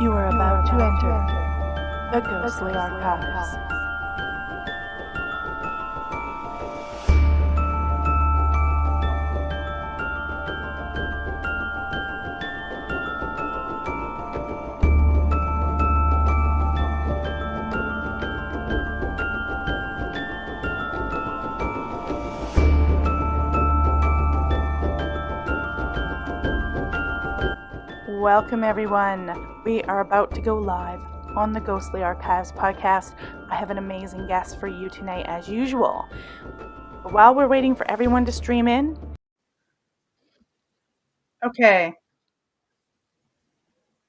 You are about to enter the Ghostly Archives. Welcome, everyone. We are about to go live on the Ghostly Archives podcast. I have an amazing guest for you tonight, as usual. But while we're waiting for everyone to stream in, okay,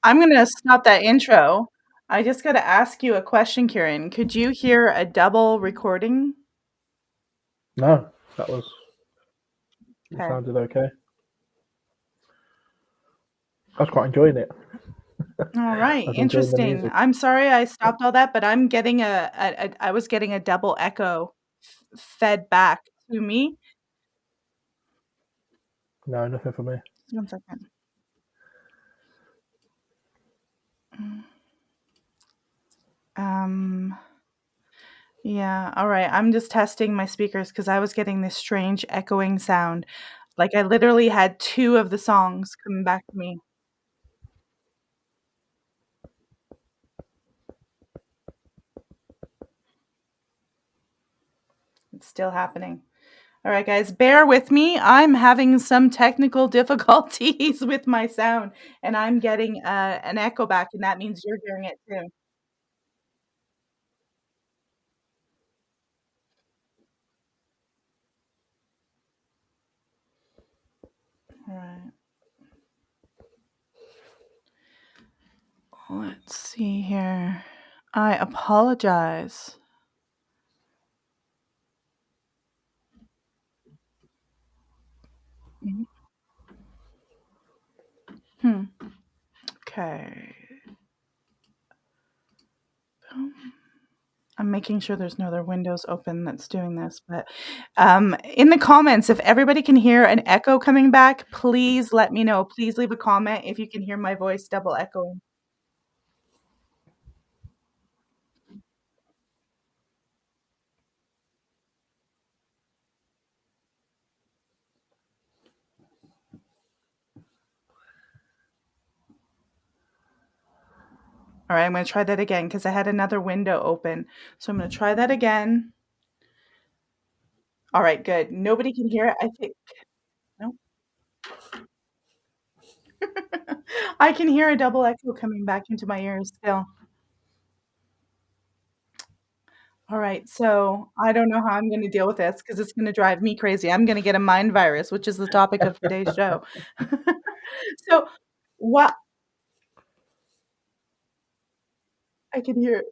I'm going to stop that intro. I just got to ask you a question, Kieran. Could you hear a double recording? No, it Okay. sounded okay. I was quite enjoying it. All right, enjoying the interesting. music. I'm sorry I stopped all that, but I'm getting I was getting a double echo fed back to me. No, nothing for me. 1 second. Yeah, all right. I'm just testing my speakers because I was getting this strange echoing sound. Like I literally had 2 of the songs coming back to me. It's still happening. All right, guys, bear with me. I'm having some technical difficulties with my sound, and I'm getting an echo back, and that means you're hearing it too. All right. Let's see here. I apologize. Okay. I'm making sure there's no other windows open that's doing this, but in the comments, if everybody can hear an echo coming back, please let me know. Please leave a comment if you can hear my voice double echoing. All right, I'm going to try that again because I had another window open. So I'm going to try that again. All right, good. Nobody can hear it. I think. No. I can hear a double echo coming back into my ears still. All right, so I don't know how I'm going to deal with this because it's going to drive me crazy. I'm going to get a mind virus, which is the topic of today's show. So, what I can hear.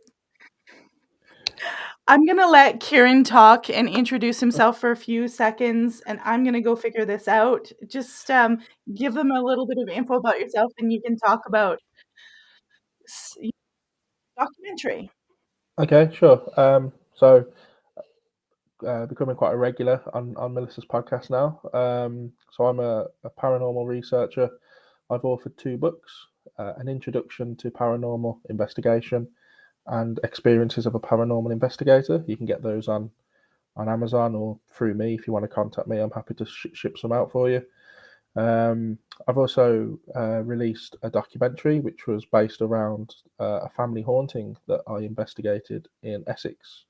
I'm going to let Kieran talk and introduce himself for a few seconds, and I'm going to go figure this out. Just give them a little bit of info about yourself, and you can talk about documentary. Okay, sure. So becoming quite a regular on Melissa's podcast now. So I'm a paranormal researcher. I've authored 2 books: An Introduction to Paranormal Investigation and Experiences of a Paranormal Investigator. You can get those on Amazon or through me. If you want to contact me, I'm happy to ship some out for you. I've also released a documentary which was based around a family haunting that I investigated in Essex,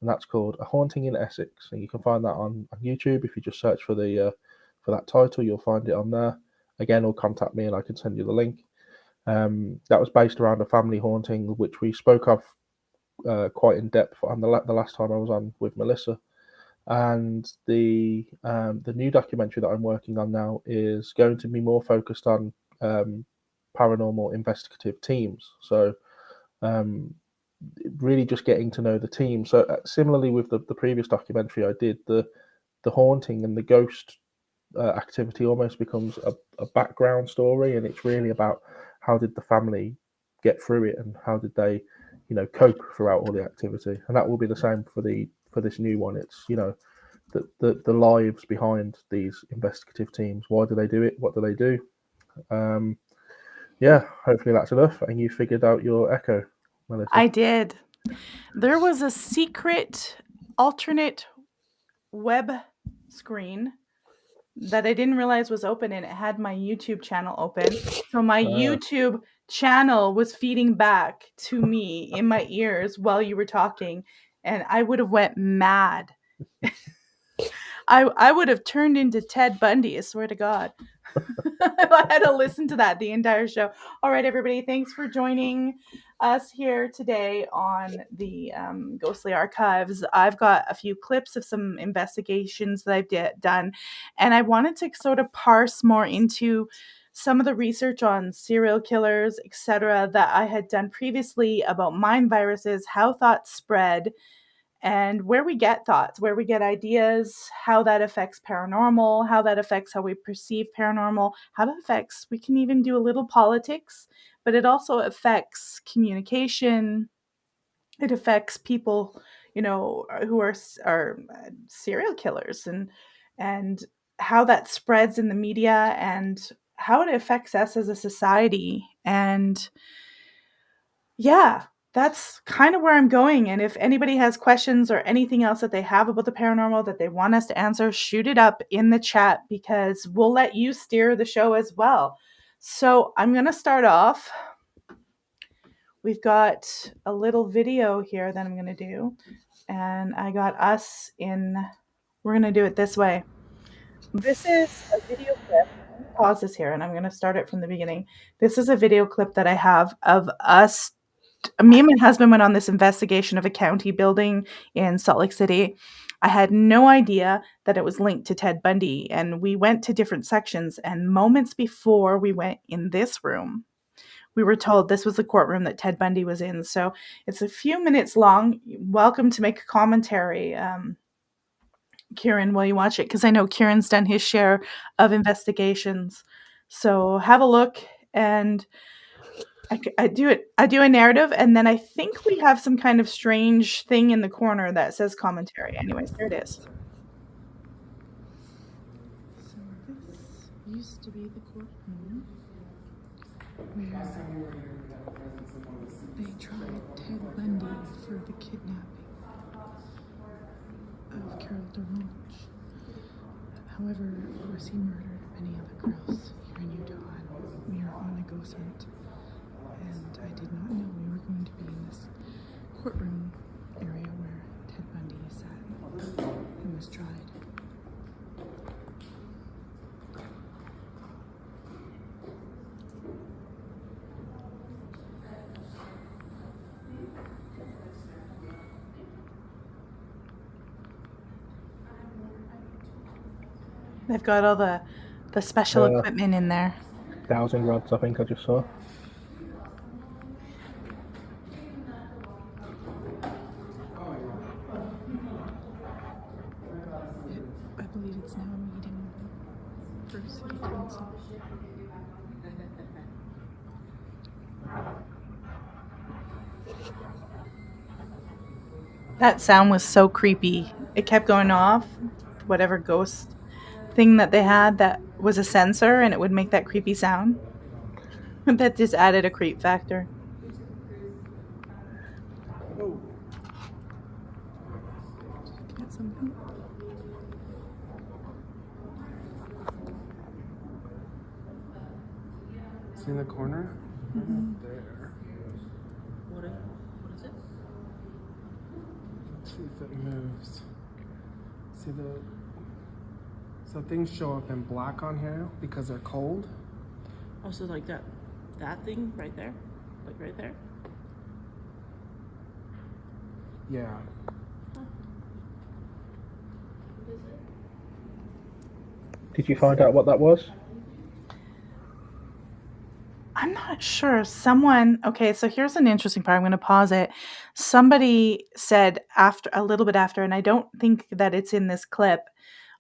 and that's called A Haunting in Essex. And you can find that on YouTube. If you just search for for that title, you'll find it on there. Again, or contact me and I can send you the link. That was based around a family haunting, which we spoke of quite in depth on the last time I was on with Melissa. And the new documentary that I'm working on now is going to be more focused on paranormal investigative teams. So really just getting to know the team. So similarly with the previous documentary I did, the haunting and the ghost activity almost becomes a background story, and it's really about how did the family get through it and how did they cope throughout all the activity. And that will be the same for this new one. It's the lives behind these investigative teams. Why do they do it? What do they do? Yeah, hopefully that's enough, and you figured out your echo, Melissa. I did. There was a secret alternate web screen that I didn't realize was open, and it had my YouTube channel open. So my Ah, YouTube channel was feeding back to me in my ears while you were talking, and I would have went mad. I would have turned into Ted Bundy, I swear to God. I had to listen to that the entire show. All right, everybody, thanks for joining us here today on the Ghostly Archives. I've got a few clips of some investigations that I've done, and I wanted to sort of parse more into some of the research on serial killers, etc., that I had done previously about mind viruses, how thoughts spread, and where we get thoughts, where we get ideas, how that affects paranormal, how that affects how we perceive paranormal, how that affects, we can even do a little politics, but it also affects communication. It affects people, who are serial killers, and how that spreads in the media, and how it affects us as a society. And yeah, that's kind of where I'm going. And if anybody has questions or anything else that they have about the paranormal that they want us to answer, shoot it up in the chat because we'll let you steer the show as well. So I'm going to start off. We've got a little video here that I'm going to do. And I got us in, we're going to do it this way. This is a video clip. Let me pause this here and I'm going to start it from the beginning. This is a video clip that I have of us. Me and my husband went on this investigation of a county building in Salt Lake City. I had no idea that it was linked to Ted Bundy, and we went to different sections, and moments before we went in this room, we were told this was the courtroom that Ted Bundy was in. So it's a few minutes long. Welcome to make a commentary, Kieran, while you watch it, because I know Kieran's done his share of investigations. So have a look, and I do it. I do a narrative, and then I think we have some kind of strange thing in the corner that says commentary. Anyways, there it is. So this used to be the courtroom where they tried Ted Bundy for the kidnapping of Carol DeRonch. However, of course, he murdered many other girls here in Utah, and we are on a ghost hunt. And I did not know we were going to be in this courtroom area where Ted Bundy sat and was tried. They've got all the special equipment in there. dowsing rods, I think I just saw. I believe it's now a meeting for city council. That sound was so creepy. It kept going off, whatever ghost thing that they had that was a sensor, and it would make that creepy sound. That just added a creep factor. Get something. See in the corner? Mm-hmm. There. What is it? Let's see if it moves. See so things show up in black on here because they're cold. Oh, so like that thing right there? Like right there? Yeah. Did you find out what that was? I'm not sure. Okay, so here's an interesting part. I'm going to pause it. Somebody said a little bit after, and I don't think that it's in this clip,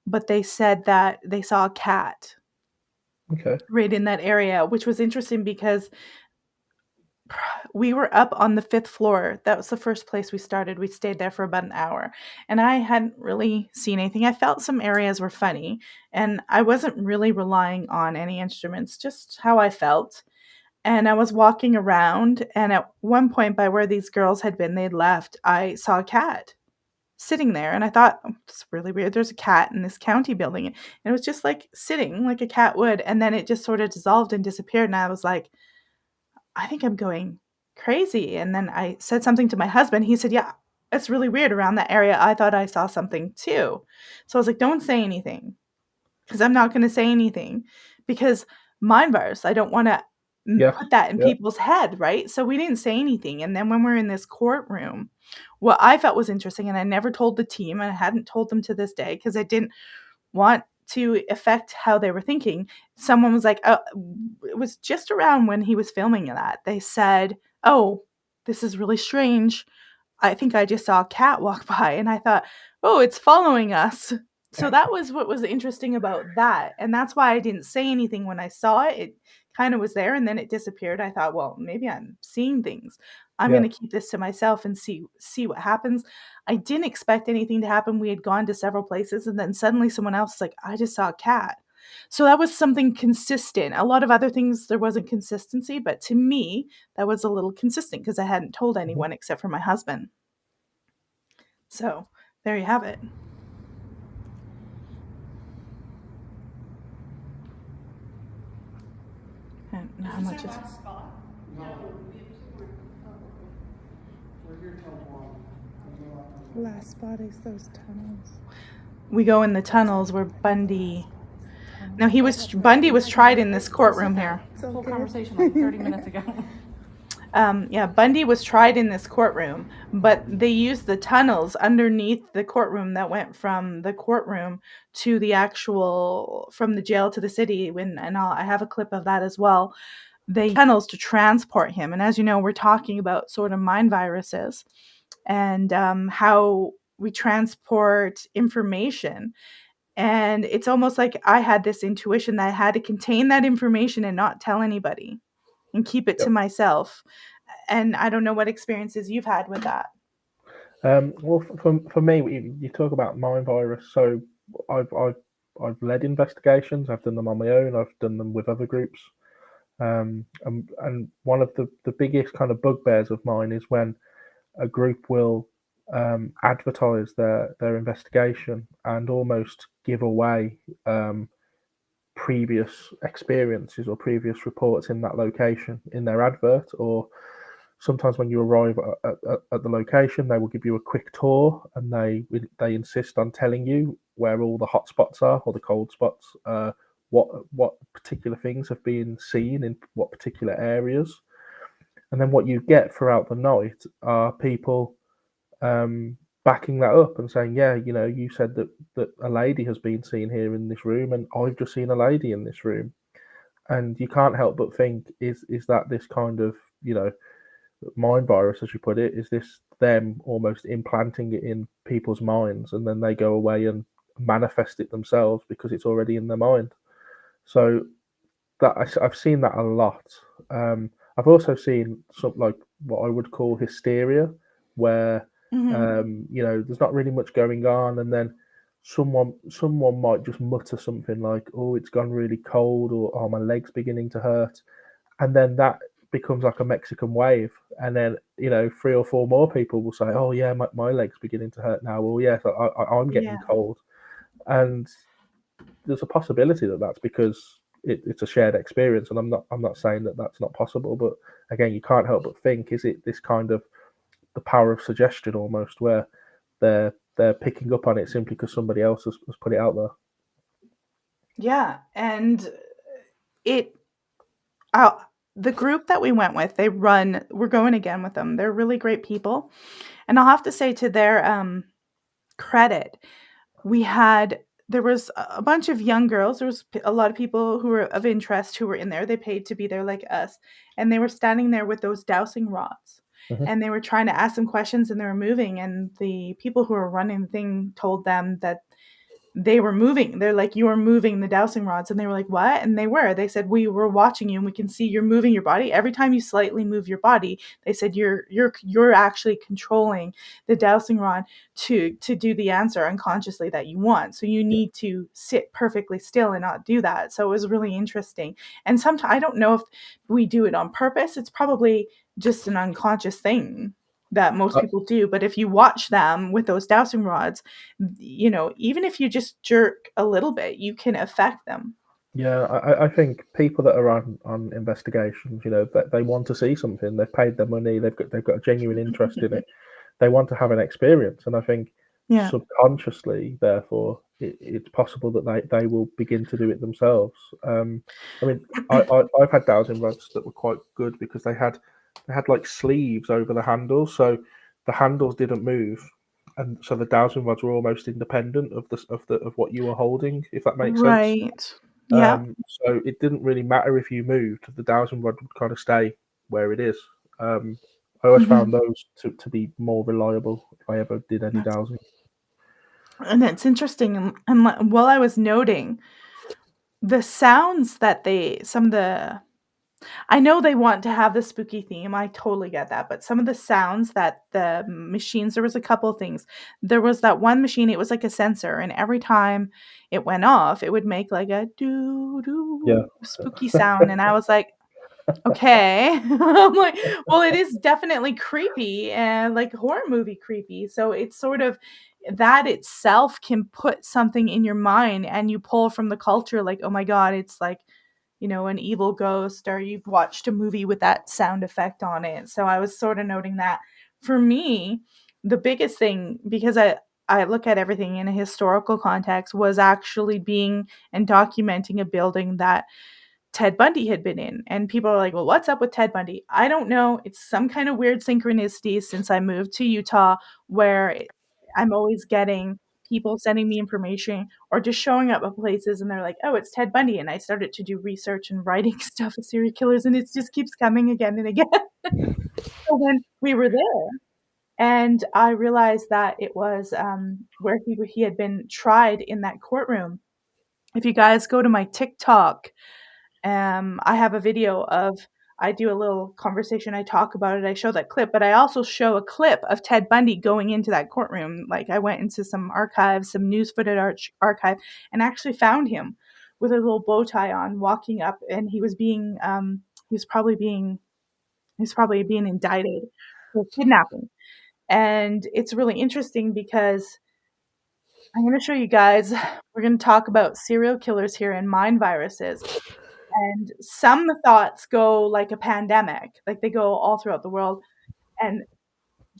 but they said that they saw a cat right in that area, which was interesting because we were up on the 5th floor. That was the first place we started. We stayed there for about an hour, and I hadn't really seen anything. I felt some areas were funny, and I wasn't really relying on any instruments, just how I felt. And I was walking around, and at one point by where these girls had been, they'd left, I saw a cat sitting there, and I thought, "Oh, it's really weird. There's a cat in this county building." And it was just like sitting like a cat would, and then it just sort of dissolved and disappeared. And I was like, I think I'm going crazy. And then I said something to my husband. He said, "Yeah, it's really weird around that area. I thought I saw something too." So I was like, "Don't say anything," because I'm not going to say anything, because mind virus, I don't want to Yeah. put that in Yeah. people's head, right? So we didn't say anything. And then when we're in this courtroom, what I felt was interesting, and I never told the team, and I hadn't told them to this day because I didn't want to affect how they were thinking. Someone was like, oh, it was just around when he was filming that. They said, "Oh, this is really strange. I think I just saw a cat walk by." And I thought, "Oh, it's following us." So that was what was interesting about that. And that's why I didn't say anything when I saw it. It kind of was there and then it disappeared. I thought, well, maybe I'm seeing things. I'm Yeah. going to keep this to myself and see what happens. I didn't expect anything to happen. We had gone to several places, and then suddenly someone else was like, "I just saw a cat." So that was something consistent. A lot of other things, there wasn't consistency, but to me, that was a little consistent because I hadn't told anyone except for my husband. So there you have it. I don't know how much is. We're here till 1. Last spot is those tunnels. We go in the tunnels where Bundy. Now Bundy was tried in this courtroom here. Whole conversation like 30 minutes ago. Yeah, Bundy was tried in this courtroom, but they used the tunnels underneath the courtroom that went from the courtroom to the actual, from the jail to the city. I have a clip of that as well. They used tunnels to transport him. And as you know, we're talking about sort of mind viruses and how we transport information. And it's almost like I had this intuition that I had to contain that information and not tell anybody and keep it to Yep. myself. And I don't know what experiences you've had with that. Well, for me, you talk about mind virus. So I've led investigations. I've done them on my own. I've done them with other groups. And one of the biggest kind of bugbears of mine is when a group will advertise their investigation and almost give away previous experiences or previous reports in that location in their advert. Or sometimes when you arrive at the location, they will give you a quick tour, and they insist on telling you where all the hot spots are or the cold spots, what particular things have been seen in what particular areas. And then what you get throughout the night are people backing that up and saying, "Yeah, you said that a lady has been seen here in this room, and I've just seen a lady in this room." And you can't help but think, is that this kind of mind virus, as you put it? Is this them almost implanting it in people's minds, and then they go away and manifest it themselves because it's already in their mind? So I've seen that a lot. I've also seen some, like, what I would call hysteria, where there's not really much going on, and then someone might just mutter something like, "Oh, it's gone really cold," or "Oh, my leg's beginning to hurt," and then that becomes like a Mexican wave, and then 3 or 4 more people will say, "Oh yeah, my leg's beginning to hurt now," or "Yes, I'm getting Yeah. cold," and there's a possibility that that's because it's a shared experience. And I'm not saying that that's not possible, but again, you can't help but think, is it this kind of the power of suggestion almost, where they're picking up on it simply because somebody else has put it out there? Yeah. And the group that we went with, we're going again with them. They're really great people. And I'll have to say, to their credit, there was a bunch of young girls. There was a lot of people who were of interest who were in there. They paid to be there like us. And they were standing there with those dowsing rods. Mhm. And they were trying to ask them questions, and they were moving. And the people who were running the thing told them that they were moving. They're like, you were moving the dowsing rods. And they were like, what? And they were. They said, we were watching you and we can see you're moving your body. Every time you slightly move your body, they said you're actually controlling the dowsing rod to do the answer unconsciously that you want. So you need to sit perfectly still and not do that. So it was really interesting. And sometimes I don't know if we do it on purpose. It's probably just an unconscious thing that most Uh, people do. But if you watch them with those dowsing rods, even if you just jerk a little bit, you can affect them. Yeah, I think people that are on investigations, that they want to see something. They've paid their money. They've got a genuine interest in it. They want to have an experience, and I think Yeah. subconsciously, therefore, it's possible that they will begin to do it themselves. I mean, I've had dowsing rods that were quite good because they had like sleeves over the handles, so the handles didn't move, and so the dowsing rods were almost independent of what you were holding, if that makes sense. Right. Yeah. So it didn't really matter if you moved; the dowsing rod would kind of stay where it is. I always Hmm. found those to be more reliable if I ever did any That's, dowsing. and it's interesting. And while I was noting the sounds that some of the, I know they want to have the spooky theme. I totally get that. But some of the sounds that the machines, there was a couple things. There was that one machine, it was like a sensor. And every time it went off, it would make like a doo Yeah, doo spooky sound. And I was like, okay. I'm like, well, it is definitely creepy and like horror movie creepy. So it's sort of that itself can put something in your mind and you pull from the culture like, oh my God, it's like, an evil ghost, or you've watched a movie with that sound effect on it. So I was sort of noting that. For me, the biggest thing, because I look at everything in a historical context, was actually being and documenting a building that Ted Bundy had been in. And people are like, well, what's up with Ted Bundy? I don't know. It's some kind of weird synchronicity since I moved to Utah where I'm always getting people sending me information or just showing up at places and they're like, oh, it's Ted Bundy. And I started to do research and writing stuff with serial killers and it just keeps coming again and again. So when we were there, and I realized that it was where he had been tried in that courtroom. If you guys go to my TikTok, I have a video of, I do a little conversation. I talk about it. I show that clip, but I also show a clip of Ted Bundy going into that courtroom. Like I went into some archives, some news footage archive, and actually found him with a little bow tie on, walking up, and he was probably being indicted for kidnapping. And it's really interesting because I'm going to show you guys. We're going to talk about serial killers here and mind viruses. And some thoughts go like a pandemic, like they go all throughout the world. And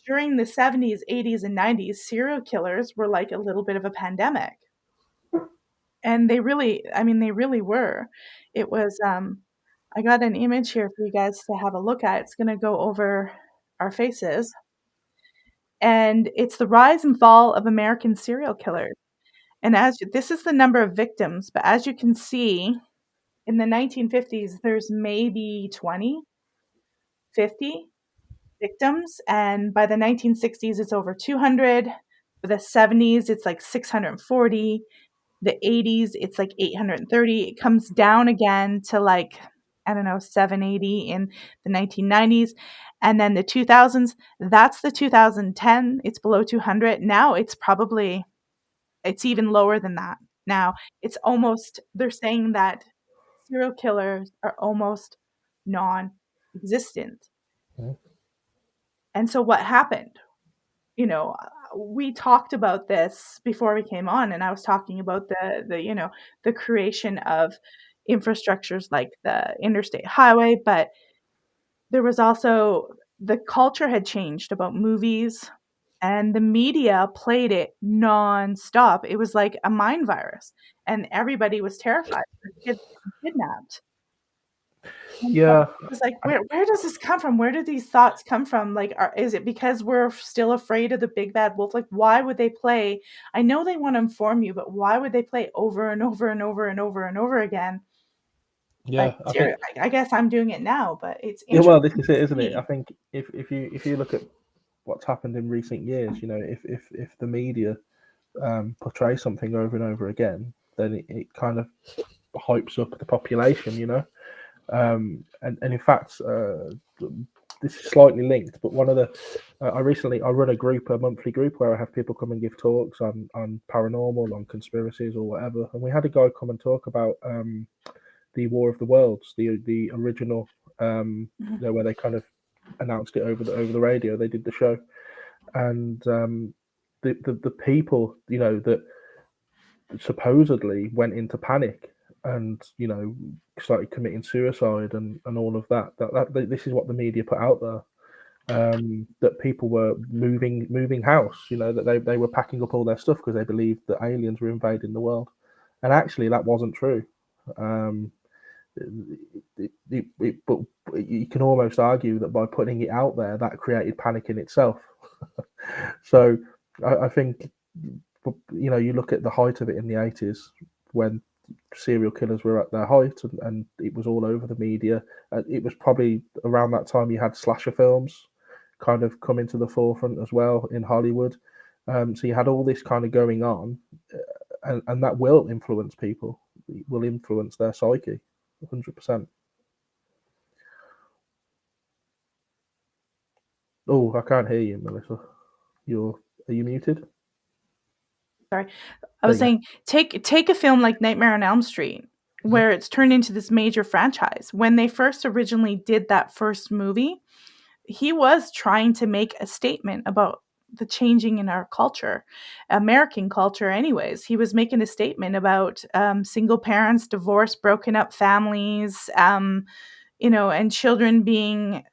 during the 70s, 80s, and 90s, serial killers were like a little bit of a pandemic. And they really were. It was, I got an image here for you guys to have a look at. It's going to go over our faces. And it's the rise and fall of American serial killers. And this is the number of victims, but as you can see, in the 1950s, there's maybe 20, 50 victims, and by the 1960s, it's over 200. For the 70s, it's like 640. The 80s, it's like 830. It comes down again to like, I don't know, 780 in the 1990s. And then the 2000s, that's the 2010. It's below 200. Now it's even lower than that. Now they're saying that serial killers are almost non existent. Mhm. And so what happened? We talked about this before we came on, and I was talking about the creation of infrastructures like the interstate highway, but there was also the culture had changed about movies and the media played it nonstop. It was like a mind virus, and everybody was terrified for kids being kidnapped. And so Yeah, it was like, where does this come from? Where do these thoughts come from? Like, is it because we're still afraid of the big bad wolf? Like, why would they play? I know they want to inform you, but why would they play over and over and over and over and over again? Like, yeah. I think I guess I'm doing it now, but it's yeah. Well, this interesting is to it, isn't it? I see. think if you look at what's happened in recent years, if the media portray something over and over again, then it kind of hypes up the population, you know. And in fact, this is slightly linked, but one of the I run a monthly group where I have people come and give talks on paranormal, on conspiracies or whatever, and we had a guy come and talk about the War of the Worlds, the original, where they kind of announced it over the radio. They did the show, and the people, that supposedly went into panic and started committing suicide and all of that. This is what the media put out there. That people were moving house. That they were packing up all their stuff because they believed that aliens were invading the world, and actually that wasn't true. But you can almost argue that by putting it out there, that created panic in itself. So I think, you look at the height of it in the 80s when serial killers were at their height, and it was all over the media. It was probably around that time you had slasher films kind of come into the forefront as well in Hollywood. So you had all this kind of going on, and that will influence people. It will influence their psyche, 100%. Oh, I can't hear you, Melissa. Are you muted? Sorry. I was saying, take a film like Nightmare on Elm Street, where it's turned into this major franchise. When they first originally did that first movie, he was trying to make a statement about the changing in our culture, American culture anyways. He was making a statement about single parents, divorce, broken up families, and children being,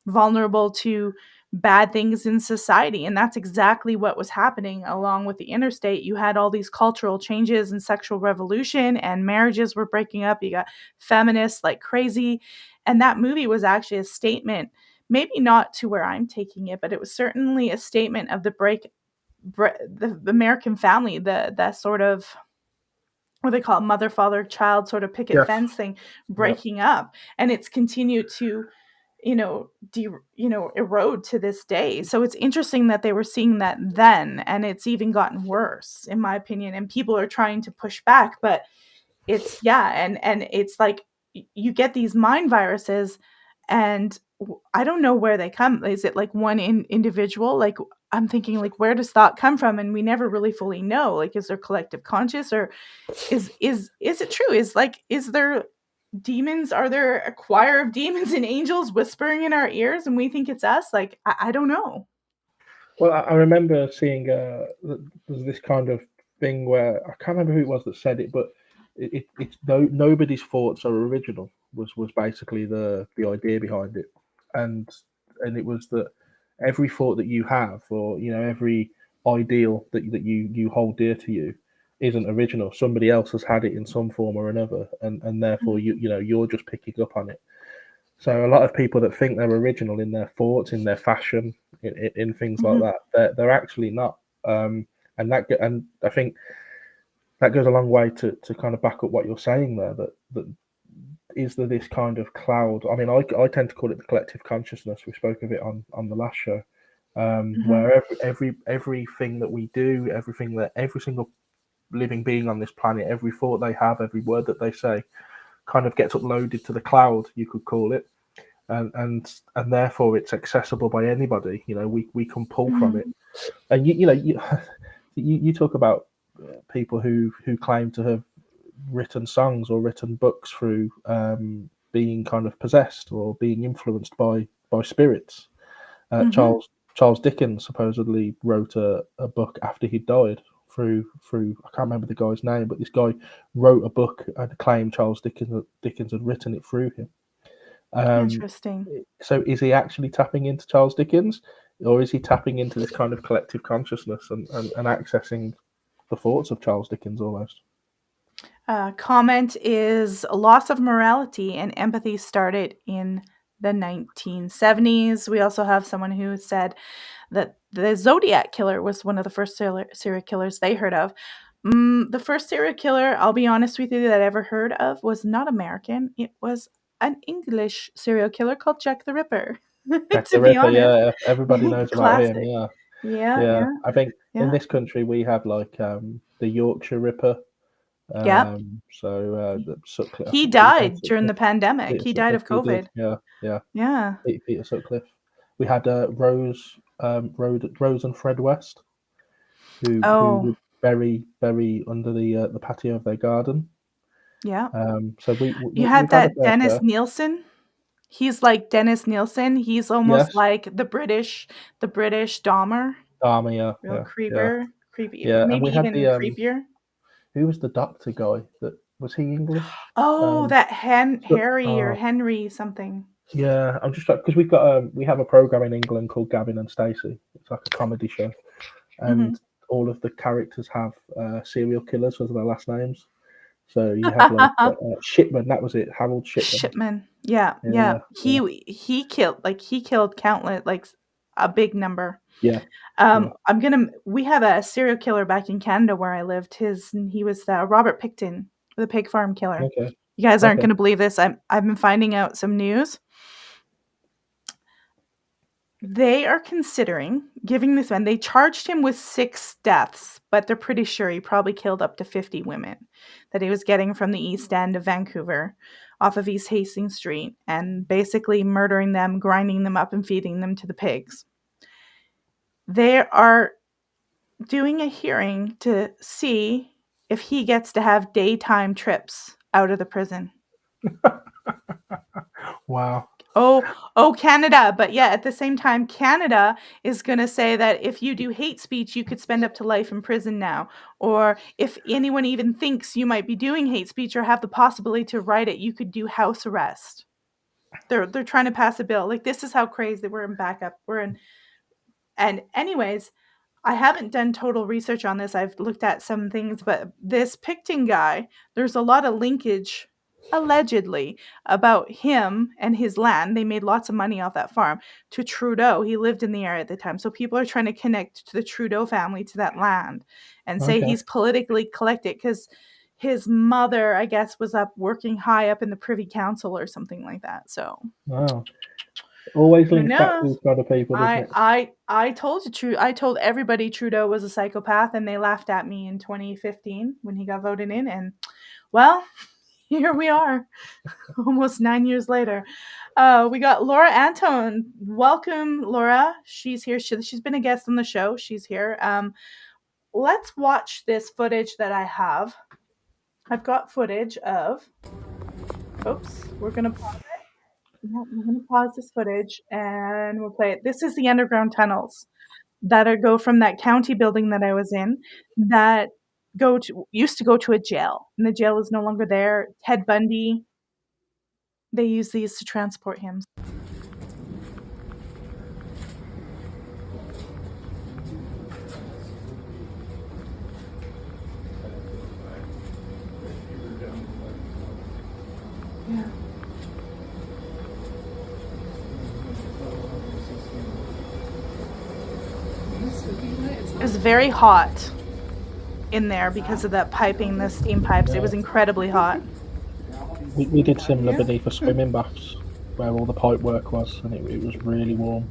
vulnerable to bad things in society. And that's exactly what was happening along with the interstate. You had all these cultural changes and sexual revolution, and marriages were breaking up. You got feminists like crazy. And that movie was actually a statement, maybe not to where I'm taking it, but it was certainly a statement of the American family, the sort of, what they call it, mother, father, child sort of picket fence thing breaking up. And it's continued to erode to this day. So it's interesting that they were seeing that then, and it's even gotten worse, in my opinion. And people are trying to push back, but it's and it's like you get these mind viruses, and I don't know where they come. Is it like one individual? Like, I'm thinking, like, where does thought come from? And we never really fully know. Like, is there collective conscious, or is it true? Is there demons? Are there a choir of demons and angels whispering in our ears and we think it's us? Like, I don't know. Well, I remember seeing there's this kind of thing where I can't remember who it was that said it, but it's nobody's thoughts are original was basically the idea behind it, and it was that every thought that you have, or every ideal that you hold dear to you, isn't original. Somebody else has had it in some form or another, and therefore you're just picking up on it. So a lot of people that think they're original in their thoughts, in their fashion, in things like that, they're actually not. And I think that goes a long way to kind of back up what you're saying there. That is there this kind of cloud. I mean, I tend to call it the collective consciousness. We spoke of it on the last show, where everything that we do, every single living being on this planet, every thought they have, every word that they say, kind of gets uploaded to the cloud, you could call it, and therefore it's accessible by anybody. We can pull from it, and you talk about people who claim to have written songs or written books through being kind of possessed or being influenced by spirits. Charles Dickens supposedly wrote a book after he died through I can't remember the guy's name, but this guy wrote a book and claimed Charles Dickens had written it through him. Interesting. So is he actually tapping into Charles Dickens, or is he tapping into this kind of collective consciousness and accessing the thoughts of Charles Dickens almost? Comment is loss of morality and empathy started in the 1970s. We also have someone who said that the Zodiac killer was one of the first serial killers they heard of. The first serial killer, I'll be honest with you, that I ever heard of was not American. It was an English serial killer called Jack the Ripper. Jack To the be Ripper, honest. yeah, everybody knows about him. Classic. Yeah, Yeah. I think in Yeah. this country we have like the Yorkshire Ripper. Yep. The Sutcliffe. I He think Peter died during the pandemic. Peter He died Sutcliffe. of He did. COVID. Yeah. Yeah. Peter Sutcliffe. We had Rose and Fred West, who Oh, would bury under the patio of their garden. yeah. So You we've had had a that fair Dennis share. Nielsen. He's like Dennis Nielsen. He's almost Yes, like the British Dahmer. Dharma. Real creeper, creepy, And maybe we had even the creepier. who was the doctor guy? That was he English? Oh, Um, that so, Harry or Henry something. yeah, I'm just because we've got we have a program in England called Gavin and Stacey. It's like a comedy show, Hmm. and all of the characters have serial killers as their last names. So you have like Shipman. That was it. Harold Shipman. Shipman. Yeah, yeah. Yeah, He killed countless, like a big number. yeah, yeah. We have a serial killer back in Canada where I lived. He was Robert Picton, the pig farm killer. Okay, You guys aren't okay. going to believe this. I've been finding out some news. They are considering giving this man. They charged him with 6 deaths, but they're pretty sure he probably killed up to 50 women that he was getting from the East End of Vancouver, off of East Hastings Street, and basically murdering them, grinding them up, and feeding them to the pigs. They are doing a hearing to see if he gets to have daytime trips out of the prison. Wow. Oh, Canada. But yeah, at the same time, Canada is going to say that if you do hate speech, you could spend up to life in prison now. Or if anyone even thinks you might be doing hate speech or have the possibility to write it, you could do house arrest. They're trying to pass a bill. Like, this is how crazy we're in backup. And anyways, I haven't done total research on this. I've looked at some things, but this Picton guy, there's a lot of linkage, allegedly, about him and his land. They made lots of money off that farm, to Trudeau. He lived in the area at the time. So people are trying to connect to the Trudeau family to that land and say Okay. he's politically connected because his mother, I guess, was working high up in the Privy Council or something like that. So Wow. Always who links back knows? to other people, doesn't it? I told everybody Trudeau was a psychopath, and they laughed at me in 2015 when he got voted in, and well, here we are, almost 9 years later. We got Laura Antone. Welcome, Laura. She's here. She's been a guest on the show. She's here. Let's watch this footage that I have. I've got footage of. Oops, we're gonna pause it. Yeah, we're going to pause this footage and we'll play it. This is the underground tunnels that go from that county building that I was in that used to go to a jail. And the jail is no longer there. Ted Bundy, they use these to transport him. Yeah. It was very hot in there because of that piping, the steam pipes. It was incredibly hot. We did similar beneath the swimming baths where all the pipe work was, and it was really warm.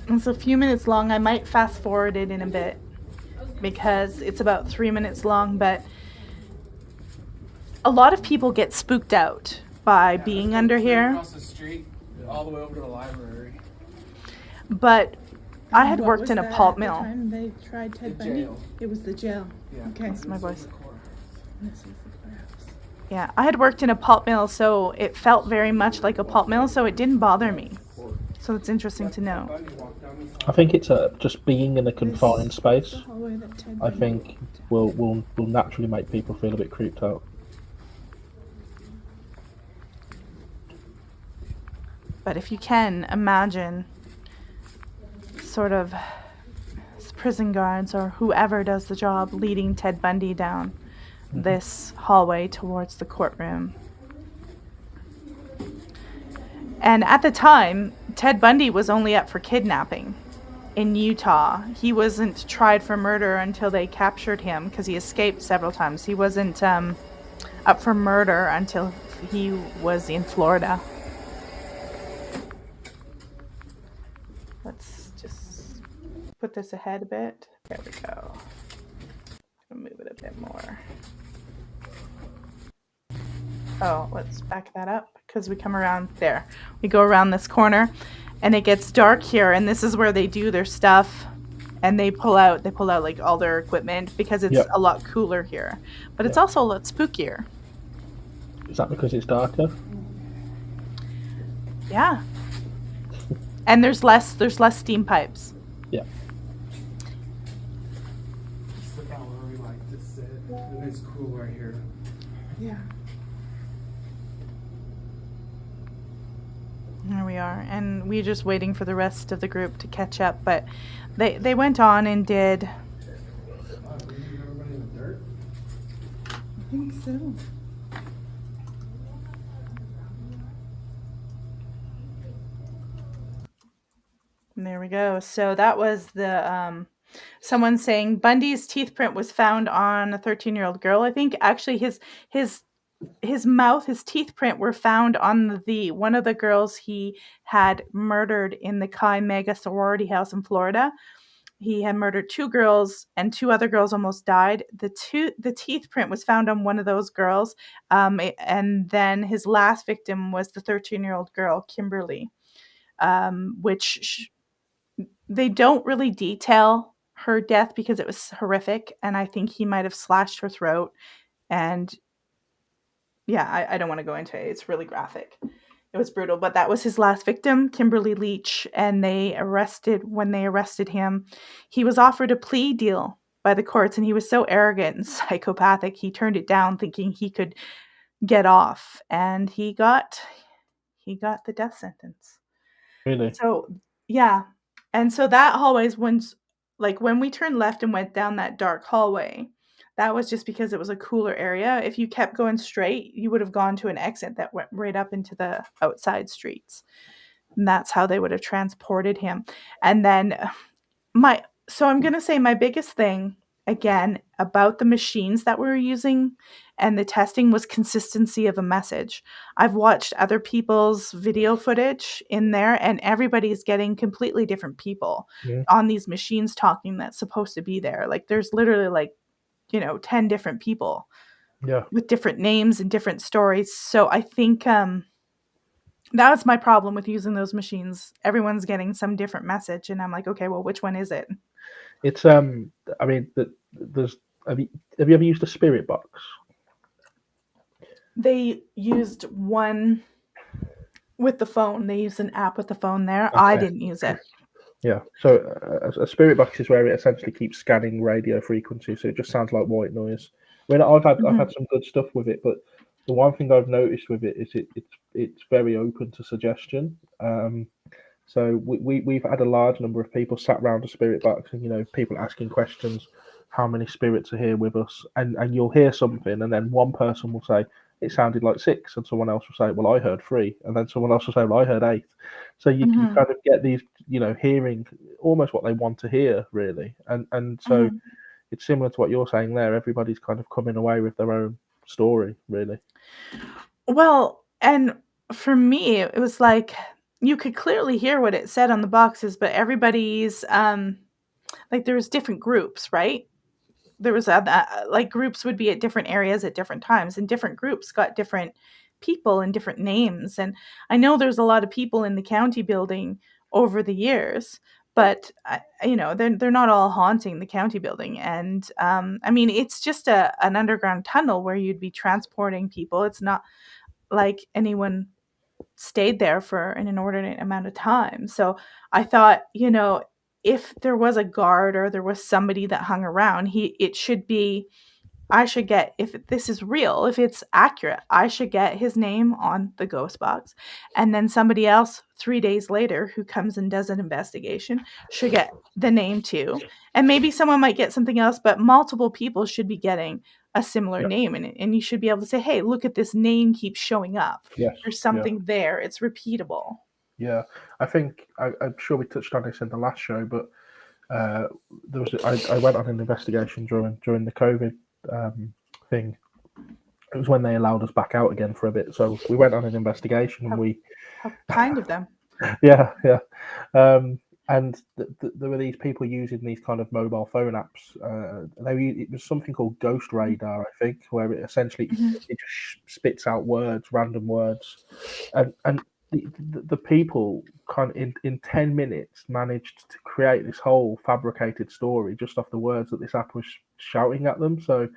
It's a few minutes long. I might fast forward it in a bit because it's about 3 minutes long, but a lot of people get spooked out by being under here. Across the street, all the way over to the library. But I had worked in a pulp mill. Time they tried Ted Bundy. Jail. It was the jail. Yeah. Okay. That's my voice. This is the courthouse. Yeah, I had worked in a pulp mill, so it felt very much like a pulp mill, so it didn't bother me. So it's interesting to know. I think it's just being in a confined space. The hallway that Ted I Bundy think walked. will naturally make people feel a bit creeped out. But if you can imagine sort of prison guards or whoever does the job leading Ted Bundy down this hallway towards the courtroom. And at the time, Ted Bundy was only up for kidnapping in Utah. He wasn't tried for murder until they captured him because he escaped several times. He wasn't up for murder until he was in Florida. Let's just put this ahead a bit. There we go. I'll move it a bit more. Oh, let's back that up because we come around there. We go around this corner and it gets dark here, and this is where they do their stuff, and they pull out like all their equipment because it's Yep. a lot cooler here. But it's Yep. also a lot spookier. Is that because it's darker? Yeah. And there's less steam pipes. Yeah. Just look out where we like to sit, and it's cooler here. Yeah. Here we are, and we're just waiting for the rest of the group to catch up, but they went on and did. Did you leave everybody in the dirt? I think so. And there we go. So that was the someone saying Bundy's teeth print was found on a 13-year-old girl. I think actually his mouth, his teeth print were found on the one of the girls he had murdered in the Chi Mega sorority house in Florida. He had murdered 2 girls, and 2 other girls almost died. The teeth print was found on one of those girls, and then his last victim was the 13-year-old girl, Kimberly, which they don't really detail her death because it was horrific, and I think he might have slashed her throat. And yeah, I don't want to go into it. It's really graphic. It was brutal, but that was his last victim, Kimberly Leach, and when they arrested him, he was offered a plea deal by the courts, and he was so arrogant and psychopathic, he turned it down thinking he could get off, and he got the death sentence. Really? So, yeah. And so that hallway is when we turned left and went down that dark hallway, that was just because it was a cooler area. If you kept going straight, you would have gone to an exit that went right up into the outside streets. And that's how they would have transported him. And then I'm going to say my biggest thing again about the machines that we were using and the testing was consistency of a message. I've watched other people's video footage in there, and everybody's getting completely different people on these machines talking that's supposed to be there. Like there's literally 10 different people with different names and different stories. So I think that was my problem with using those machines. Everyone's getting some different message, and I'm like, okay, well, which one is it? It's I mean, there's have you ever used a spirit box? They used one with the phone. They used an app with the phone there. Okay. I didn't use it. Yeah. So a spirit box is where it essentially keeps scanning radio frequency, so it just sounds like white noise. I mean, I've had some good stuff with it, but the one thing I've noticed with it is it's very open to suggestion. So we've had a large number of people sat around a spirit box, and people asking questions, how many spirits are here with us, and you'll hear something, and then one person will say it sounded like 6, and someone else will say, well, I heard 3, and then someone else will say, well, I heard 8. So you kind of get these, hearing almost what they want to hear, really, and so it's similar to what you're saying there. Everybody's kind of coming away with their own story, really. Well, and for me, it was like you could clearly hear what it said on the boxes, but everybody's there was different groups, right? There was groups would be at different areas at different times, and different groups got different people and different names. And I know there's a lot of people in the county building over the years, but they're not all haunting the county building. And I mean, it's just an underground tunnel where you'd be transporting people. It's not like anyone stayed there for an inordinate amount of time. So I thought, if there was a guard or there was somebody that hung around, I should get, if this is real, if it's accurate, I should get his name on the ghost box. And then somebody else 3 days later who comes and does an investigation should get the name too. And maybe someone might get something else, but multiple people should be getting a similar name. And you should be able to say, hey, look at this name keeps showing up. Yes. There's something there. It's repeatable. Yeah, I think I'm sure we touched on this in the last show, but I went on an investigation during the COVID thing, it was when they allowed us back out again for a bit. So we went on an investigation, and we How kind of them. yeah, yeah. And there were these people using these kind of mobile phone apps. It was something called Ghost Radar, I think, where it essentially it just spits out words, random words, and the people kind of in 10 minutes managed to create this whole fabricated story just off the words that this app was shouting at them. So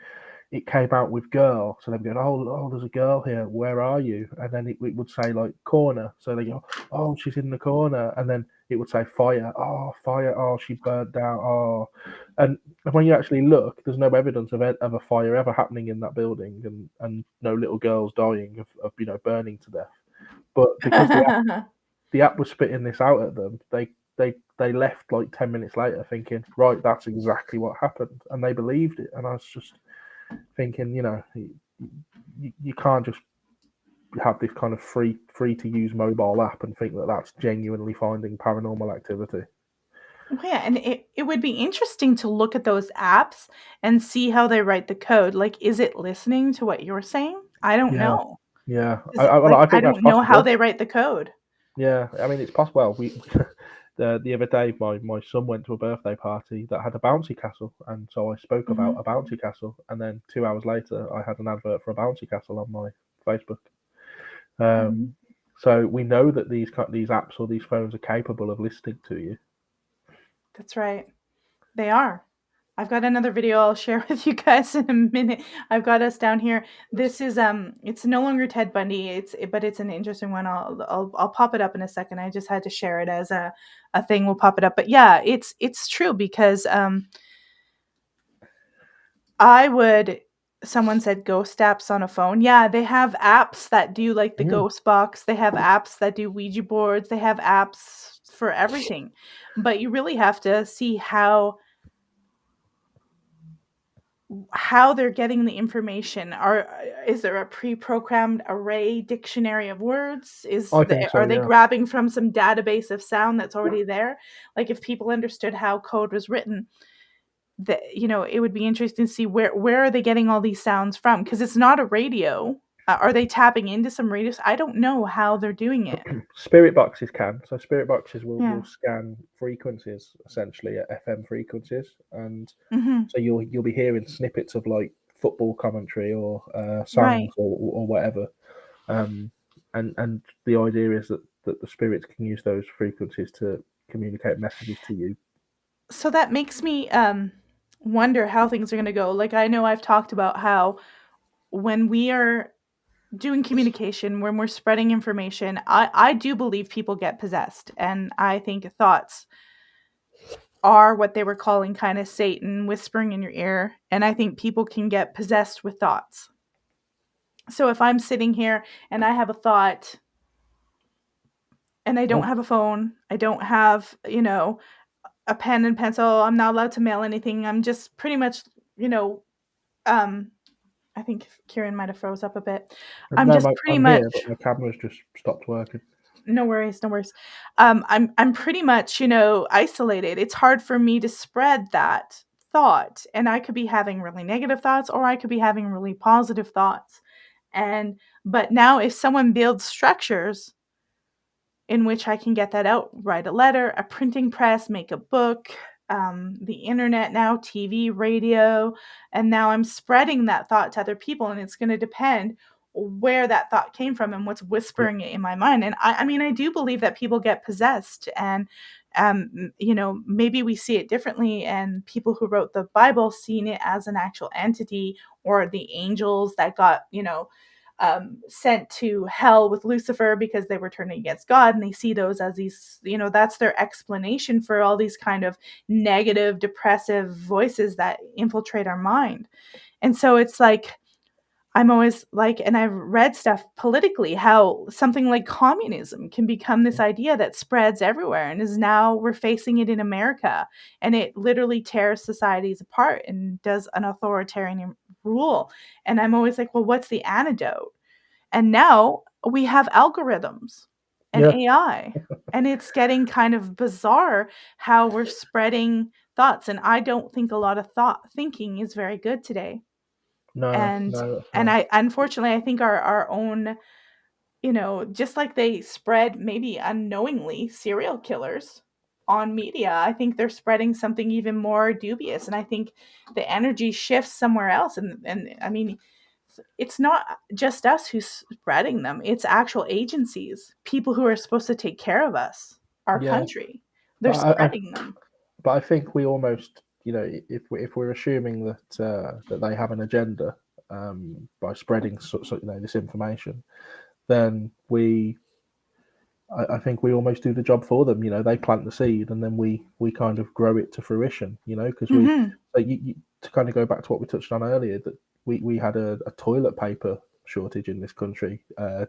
it came out with girl. So they'd be going, oh, there's a girl here. Where are you? And then it would say like corner. So they go, oh, she's in the corner. And then it would say fire. Oh, fire. Oh, she burnt down. Oh, and when you actually look, there's no evidence of a fire ever happening in that building, and no little girls dying of burning to death. But because the app was spitting this out at them, they left like 10 minutes later thinking, right, that's exactly what happened, and they believed it. And I was just thinking, you can't just have this kind of free to use mobile app and think that that's genuinely finding paranormal activity. Yeah, and it would be interesting to look at those apps and see how they write the code. Like, is it listening to what you're saying? I don't Yeah, know. yeah. Like, I I think that's don't know how possible. they write the code. Yeah, I mean it's possible. Well, we the other day my son went to a birthday party that had a bouncy castle, and so I spoke about a bouncy castle, and then 2 hours later I had an advert for a bouncy castle on my Facebook. So we know that these apps or these phones are capable of listening to you. That's right. They are. I've got another video I'll share with you guys in a minute. I've got us down here. This is it's no longer Ted Bundy. But it's an interesting one. I'll pop it up in a second. I just had to share it as a thing. We'll pop it up. But yeah, it's true because someone said ghost apps on a phone. Yeah, they have apps that do like the ghost box. They have apps that do Ouija boards. They have apps for everything. But you really have to see how they're getting the information. Is there a pre-programmed array dictionary of words? I think so, Are they yeah. grabbing from some database of sound that's already there? Like if people understood how code was written, it would be interesting to see where are they getting all these sounds from, because it's not a radio. Are they tapping into some radios? I don't know how they're doing it. Spirit boxes can. So spirit boxes will Yeah. scan frequencies, essentially at FM frequencies, and Mm-hmm. so you'll be hearing snippets of like football commentary or songs Right. or whatever. And the idea is that the spirits can use those frequencies to communicate messages to you. So that makes me wonder how things are going to go. Like I know I've talked about how when we are doing communication, when we're spreading information, I do believe people get possessed, and I think thoughts are what they were calling kind of Satan whispering in your ear, and I think people can get possessed with thoughts. So if I'm sitting here and I have a thought and I don't have a phone, I don't have, a pen and pencil, I'm not allowed to mail anything, I'm just pretty much, I think Kieran might have froze up a bit. I'm just pretty I'm much. here, but my camera's just stopped working. No worries, no worries. I'm pretty much, isolated. It's hard for me to spread that thought, and I could be having really negative thoughts, or I could be having really positive thoughts. But now, if someone builds structures in which I can get that out, write a letter, a printing press, make a book, the internet now, TV, radio, and now I'm spreading that thought to other people, and it's going to depend where that thought came from and what's whispering it in my mind. And I mean, I do believe that people get possessed, and maybe we see it differently, and people who wrote the Bible seen it as an actual entity, or the angels that got, sent to hell with Lucifer because they were turning against God, and they see those as these, that's their explanation for all these kind of negative, depressive voices that infiltrate our mind. And so it's like, I'm always like, and I've read stuff politically, how something like communism can become this idea that spreads everywhere, and is now we're facing it in America, and it literally tears societies apart and does an authoritarian rule. And I'm always like, well, what's the antidote? And now we have algorithms and AI, and it's getting kind of bizarre how we're spreading thoughts. And I don't think a lot of thinking is very good today. No, And no, that's and right. I unfortunately I think our own, just like they spread maybe unknowingly serial killers on media, I think they're spreading something even more dubious. And I think the energy shifts somewhere else. And I mean, it's not just us who's spreading them, it's actual agencies, people who are supposed to take care of us, our Yeah, country. They're but I spreading them. but I think we almost, if we're assuming that that they have an agenda by spreading this information, then I think we almost do the job for them. They plant the seed, and then we kind of grow it to fruition. Because Hmm. to kind of go back to what we touched on earlier, that we had a toilet paper shortage in this country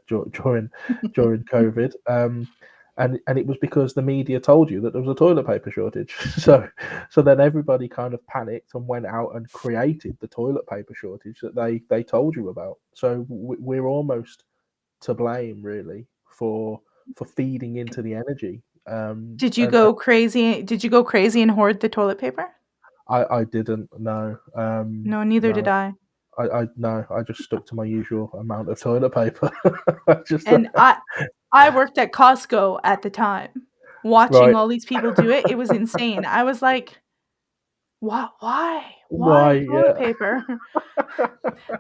during COVID, and it was because the media told you that there was a toilet paper shortage. So then everybody kind of panicked and went out and created the toilet paper shortage that they told you about. So we're almost to blame, really, for feeding into the energy. Did you And go crazy? Did you go crazy and hoard the toilet paper? I didn't know. No, neither did No, I. I no, I just stuck to my usual amount of toilet paper. I just And I worked at Costco at the time, watching right. all these people do it. It was insane. I was like, Why? Why? Why toilet Yeah. paper?"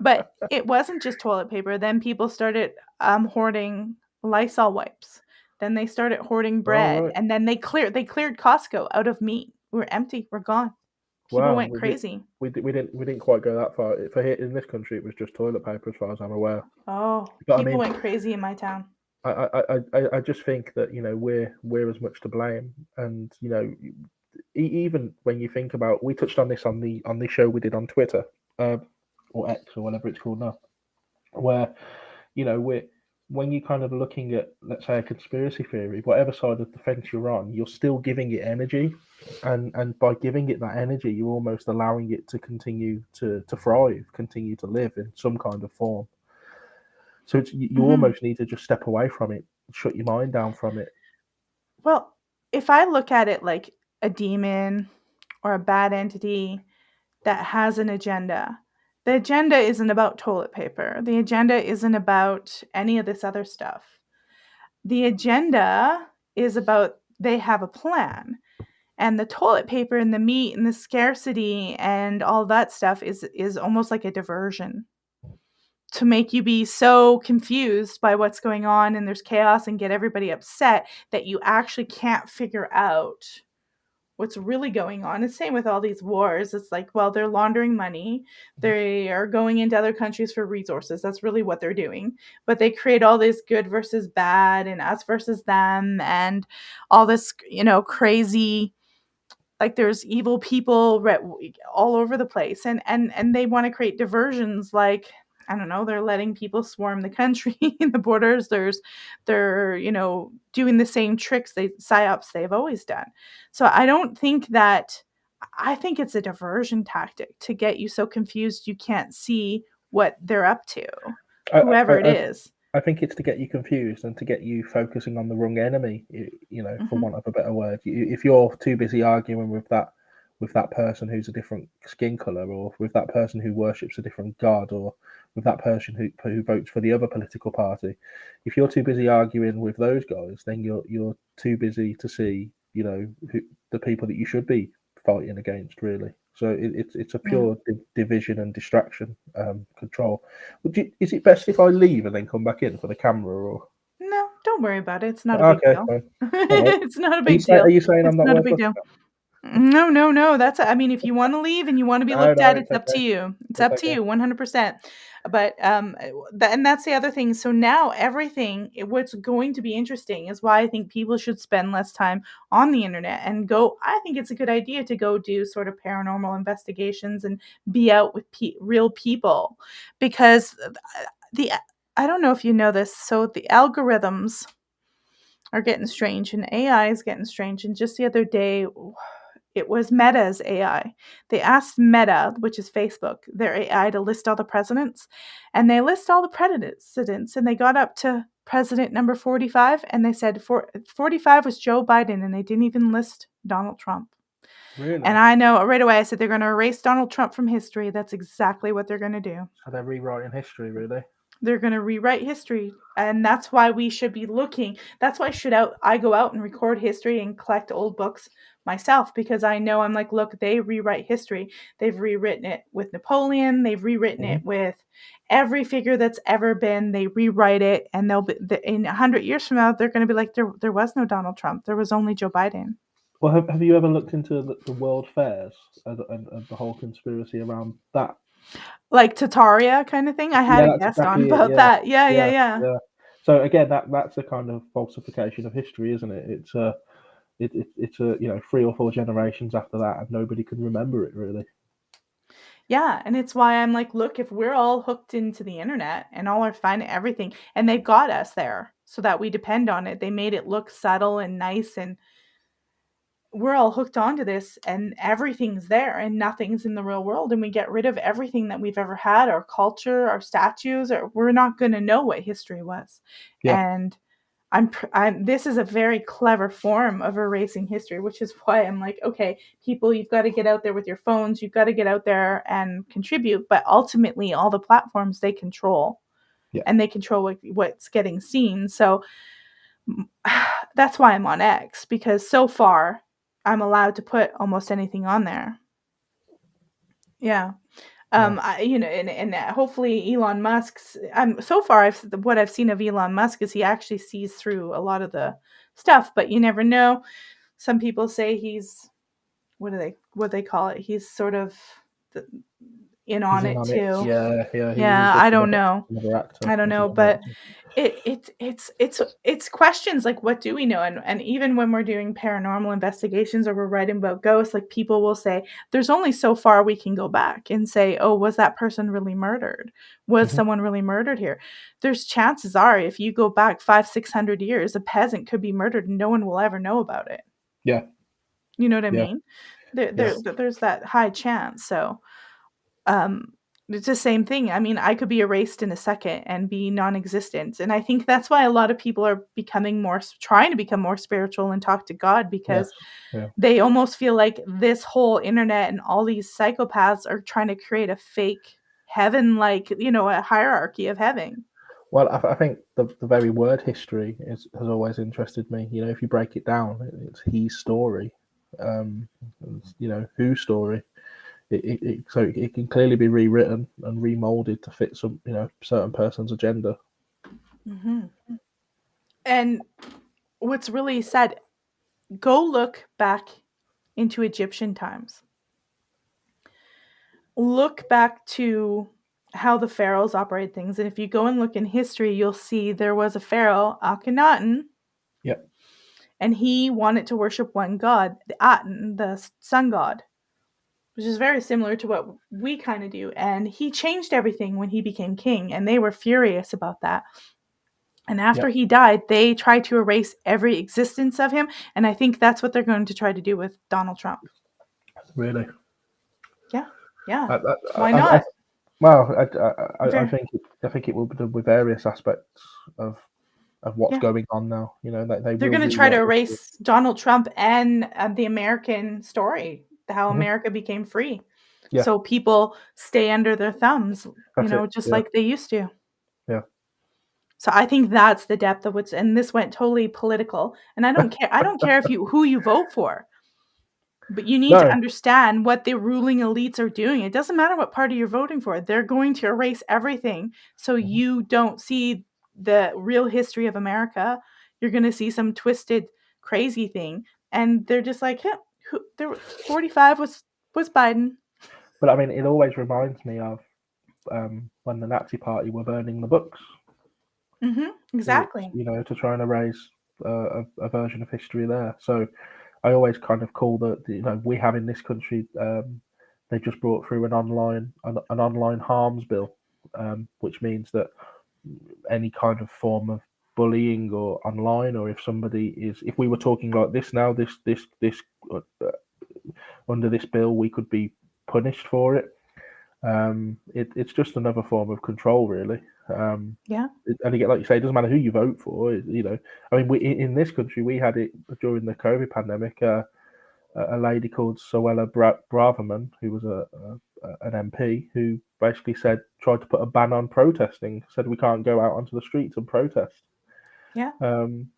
But it wasn't just toilet paper. Then people started hoarding Lysol wipes. Then they started hoarding Oh bread, right. and then they cleared Costco out of meat. We're empty. We're gone. People Wow. went crazy. We didn't quite go that far. For here in this country, it was just toilet paper, as far as I'm aware. Oh, But I people mean, went crazy in my town. I just think that we're as much to blame, and even when you think about, we touched on this on the show we did on Twitter, or X or whatever it's called now, where we're when you're kind of looking at, let's say, a conspiracy theory, whatever side of the fence you're on, you're still giving it energy, and by giving it that energy, you're almost allowing it to continue to thrive, continue to live in some kind of form. So you Mhm. almost need to just step away from it, shut your mind down from it. Well, if I look at it like a demon or a bad entity that has an agenda, the agenda isn't about toilet paper. The agenda isn't about any of this other stuff. The agenda is about they have a plan. And the toilet paper and the meat and the scarcity and all that stuff is almost like a diversion to make you be so confused by what's going on and there's chaos and get everybody upset that you actually can't figure out what's really going on. It's same with all these wars. It's like, well, they're laundering money. They are going into other countries for resources. That's really what they're doing. But they create all this good versus bad and us versus them and all this, crazy, like there's evil people all over the place, and they want to create diversions, like I don't know, they're letting people swarm the country in the borders. They're doing the same tricks, they psyops they've always done. So I think it's a diversion tactic to get you so confused you can't see what they're up to, I, I, whoever it I is. I think it's to get you confused and to get you focusing on the wrong enemy. For Hmm. want of a better word, if you're too busy arguing with that person who's a different skin color, or with that person who worships a different god, or with that person who votes for the other political party, if you're too busy arguing with those guys, then you're too busy to see the people that you should be fighting against, really. So it's a Yeah. pure division and distraction, control. Is it best if I leave and then come back in for the camera, or? No, don't worry about it. It's not a big Okay, deal. fine. All right. It's not a Are you big saying are deal. you saying I'm It's not not a worth big looking deal. at? No, no, no. I mean, if you want to leave and you want to be No, looked no, at, it's it's up to okay. you. It's It's up to okay. you, 100%. But and that's the other thing. So now what's going to be interesting is why I think people should spend less time on the internet and go. I think it's a good idea to go do sort of paranormal investigations and be out with real people, because the I don't know if you know this. So the algorithms are getting strange and AI is getting strange. And just the other day, it was Meta's AI. They asked Meta, which is Facebook, their AI to list all the presidents, and they list all the presidents, and they got up to president number 45, and they said 45 was Joe Biden, and they didn't even list Donald Trump. Really? And I know right away, I said they're going to erase Donald Trump from history. That's exactly what they're going to do. So they're rewriting history, really? They're going to rewrite history. And that's why we should be looking. That's why I go out and record history and collect old books myself, because I know, I'm like, look, they rewrite history. They've rewritten it with Napoleon. They've rewritten it with every figure that's ever been. They rewrite it, and they'll be in 100 years from now, they're going to be like, there was no Donald Trump. There was only Joe Biden. Well, have you ever looked into the world fairs and the whole conspiracy around that? Like Tataria kind of thing. I had Yeah, a that's guest on exactly it. about Yeah, that. Yeah. So again, that's a kind of falsification of history, isn't it? It's a 3 or 4 generations after that, and nobody can remember it really. Yeah, and it's why I'm like, look, if we're all hooked into the internet and all are finding everything, and they've got us there so that we depend on it. They made it look subtle and nice, and we're all hooked onto this, and everything's there and nothing's in the real world, and we get rid of everything that we've ever had, our culture, our statues, or we're not going to know what history was. Yeah. And this is a very clever form of erasing history, which is why I'm like, okay, people, you've got to get out there with your phones. You've got to get out there and contribute. But ultimately, all the platforms they control, and they control what's getting seen. So that's why I'm on X, because so far I'm allowed to put almost anything on there. Yeah. And hopefully Elon Musk's. So far, what I've seen of Elon Musk is he actually sees through a lot of the stuff, but you never know. Some people say he's what they call it. He's sort of in on it too. Yeah. Yeah, He's I don't know. another actor. I don't know, but it's questions like, what do we know? And even when we're doing paranormal investigations or we're writing about ghosts, like, people will say there's only so far we can go back and say, oh, was that person really murdered? Was someone really murdered here? There's chances are, if you go back 500-600 years, a peasant could be murdered and no one will ever know about it. Yeah. You know what I Yeah. mean? There's that high chance. So it's the same thing. I mean, I could be erased in a second and be non-existent. And I think that's why a lot of people are trying to become more spiritual and talk to God, because they almost feel like this whole internet and all these psychopaths are trying to create a fake heaven, like, a hierarchy of heaven. Well, I think the very word history has always interested me. If you break it down, it's his story, whose story. So it can clearly be rewritten and remolded to fit some, certain person's agenda. And what's really sad, go look back into Egyptian times. Look back to how the pharaohs operate things. And if you go and look in history, you'll see there was a pharaoh, Akhenaten. Yep. And he wanted to worship one god, the Aten, the sun god, which is very similar to what we kind of do. And he changed everything when he became king, and they were furious about that. And after he died, they tried to erase every existence of him. And I think that's what they're going to try to do with Donald Trump. Really? Yeah. Why not? I think it will be done with various aspects of what's going on now. They're going to try to erase Donald Trump and the American story, how America became free. Yeah. So people stay under their thumbs, like they used to. Yeah. So I think that's the depth of what's, and this went totally political. And I don't care. I don't care who you vote for, but you need to understand what the ruling elites are doing. It doesn't matter what party you're voting for. They're going to erase everything. So you don't see the real history of America. You're going to see some twisted, crazy thing. And they're just like, 45 was Biden. But I mean, it always reminds me of when the Nazi Party were burning the books. Exactly. To try and erase a version of history there. So I always kind of call that, we have in this country, they just brought through an online harms bill, which means that any kind of form of bullying or online, or if we were talking like this now, this under this bill, we could be punished for it. It's just another form of control, really. And again, like you say, it doesn't matter who you vote for. I mean, in this country, we had it during the COVID pandemic. a lady called Zoella Braverman, who was an MP, who basically tried to put a ban on protesting. Said we can't go out onto the streets and protest. Yeah.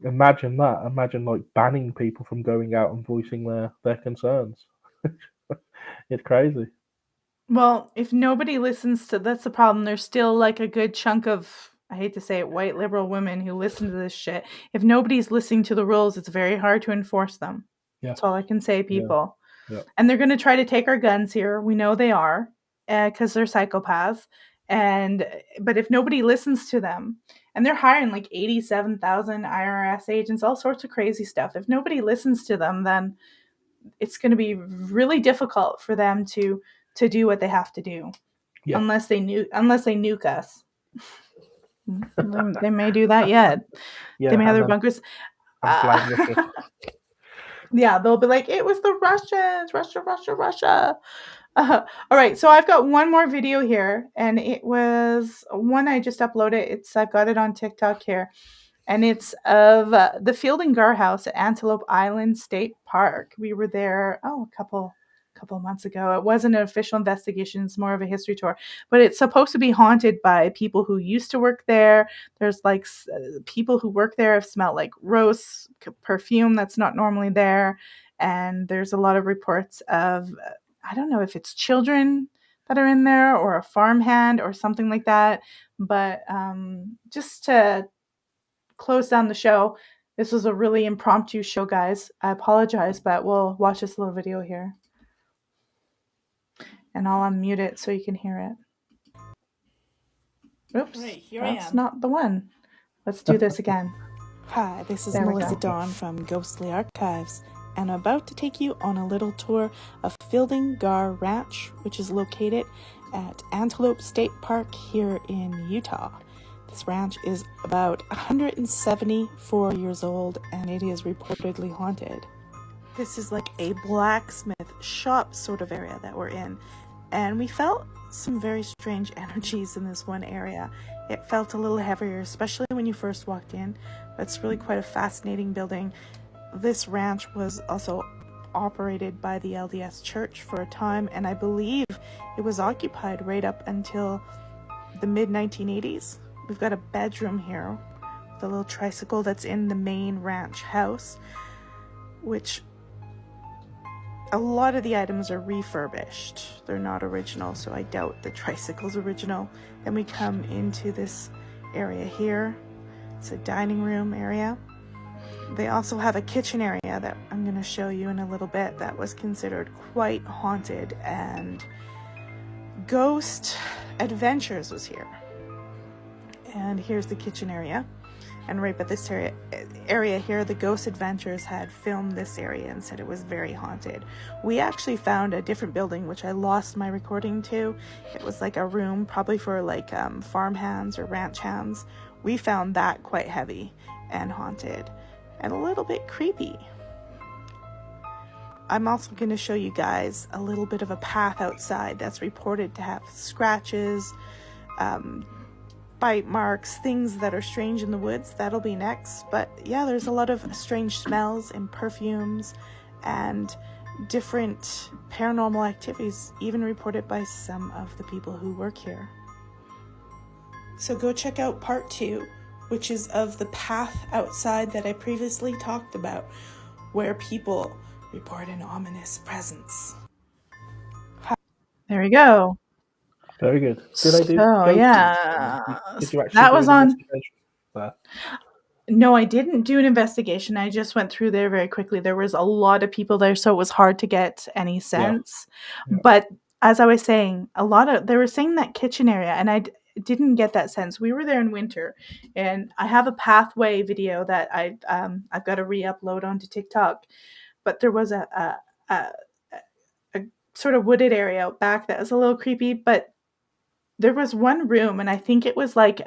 Imagine that. Imagine like banning people from going out and voicing their concerns. It's crazy. Well, if nobody listens to, that's the problem. There's still like a good chunk of, I hate to say it, white liberal women who listen to this shit. If nobody's listening to the rules, it's very hard to enforce them. Yeah. That's all I can say, people. Yeah. And they're going to try to take our guns here. We know they are, because they're psychopaths. But if nobody listens to them, and they're hiring like 87,000 IRS agents, all sorts of crazy stuff. If nobody listens to them, then it's going to be really difficult for them to do what they have to do. Yeah. Unless they nuke us. They may do that yet. Yeah, they may have their and bunkers. blame Russia. Yeah, they'll be like, it was the Russians, Russia. All right, so I've got one more video here, and it was one I just uploaded. I've got it on TikTok here, and it's of the Field and Gar House at Antelope Island State Park. We were there a couple months ago. It wasn't an official investigation. It's more of a history tour, but it's supposed to be haunted by people who used to work there. There's like people who work there have smelled like rose perfume that's not normally there, and there's a lot of reports of I don't know if it's children that are in there or a farmhand or something like that. But just to close down the show, this was a really impromptu show, guys. I apologize, but we'll watch this little video here. And I'll unmute it so you can hear it. Oops, Right, here I that's am. not the one. Let's do this again. Hi, this is There we Melissa go. Dawn from Ghostly Archives, and I'm about to take you on a little tour of Fielding Gar Ranch, which is located at Antelope State Park here in Utah. This ranch is about 174 years old, and it is reportedly haunted. This is like a blacksmith shop sort of area that we're in, and we felt some very strange energies in this one area. It felt a little heavier, especially when you first walked in, but it's really quite a fascinating building. This ranch was also operated by the LDS Church for a time, and I believe it was occupied right up until the mid-1980s. We've got a bedroom here with a little tricycle that's in the main ranch house, which a lot of the items are refurbished. They're not original, so I doubt the tricycle's original. Then we come into this area here. It's a dining room area. They also have a kitchen area that I'm going to show you in a little bit that was considered quite haunted, and Ghost Adventures was here. And here's the kitchen area. And right by this area here, the Ghost Adventures had filmed this area and said it was very haunted. We actually found a different building, which I lost my recording to. It was like a room, probably for like farm hands or ranch hands. We found that quite heavy and haunted and a little bit creepy. I'm also going to show you guys a little bit of a path outside that's reported to have scratches, bite marks, things that are strange in the woods. That'll be next. But yeah, there's a lot of strange smells and perfumes and different paranormal activities, even reported by some of the people who work here. So go check out part 2, which is of the path outside that I previously talked about, where people report an ominous presence. There we go. Very good. Did I do? So, ghost yeah, hunting? Did you actually that do was an on. investigation there? No, I didn't do an investigation. I just went through there very quickly. There was a lot of people there, so it was hard to get any sense. Yeah. But as I was saying, they were saying that kitchen area, and I didn't get that sense. We were there in winter, and I have a pathway video that I've got to re-upload onto TikTok. But there was a sort of wooded area out back that was a little creepy, but there was one room, and I think it was like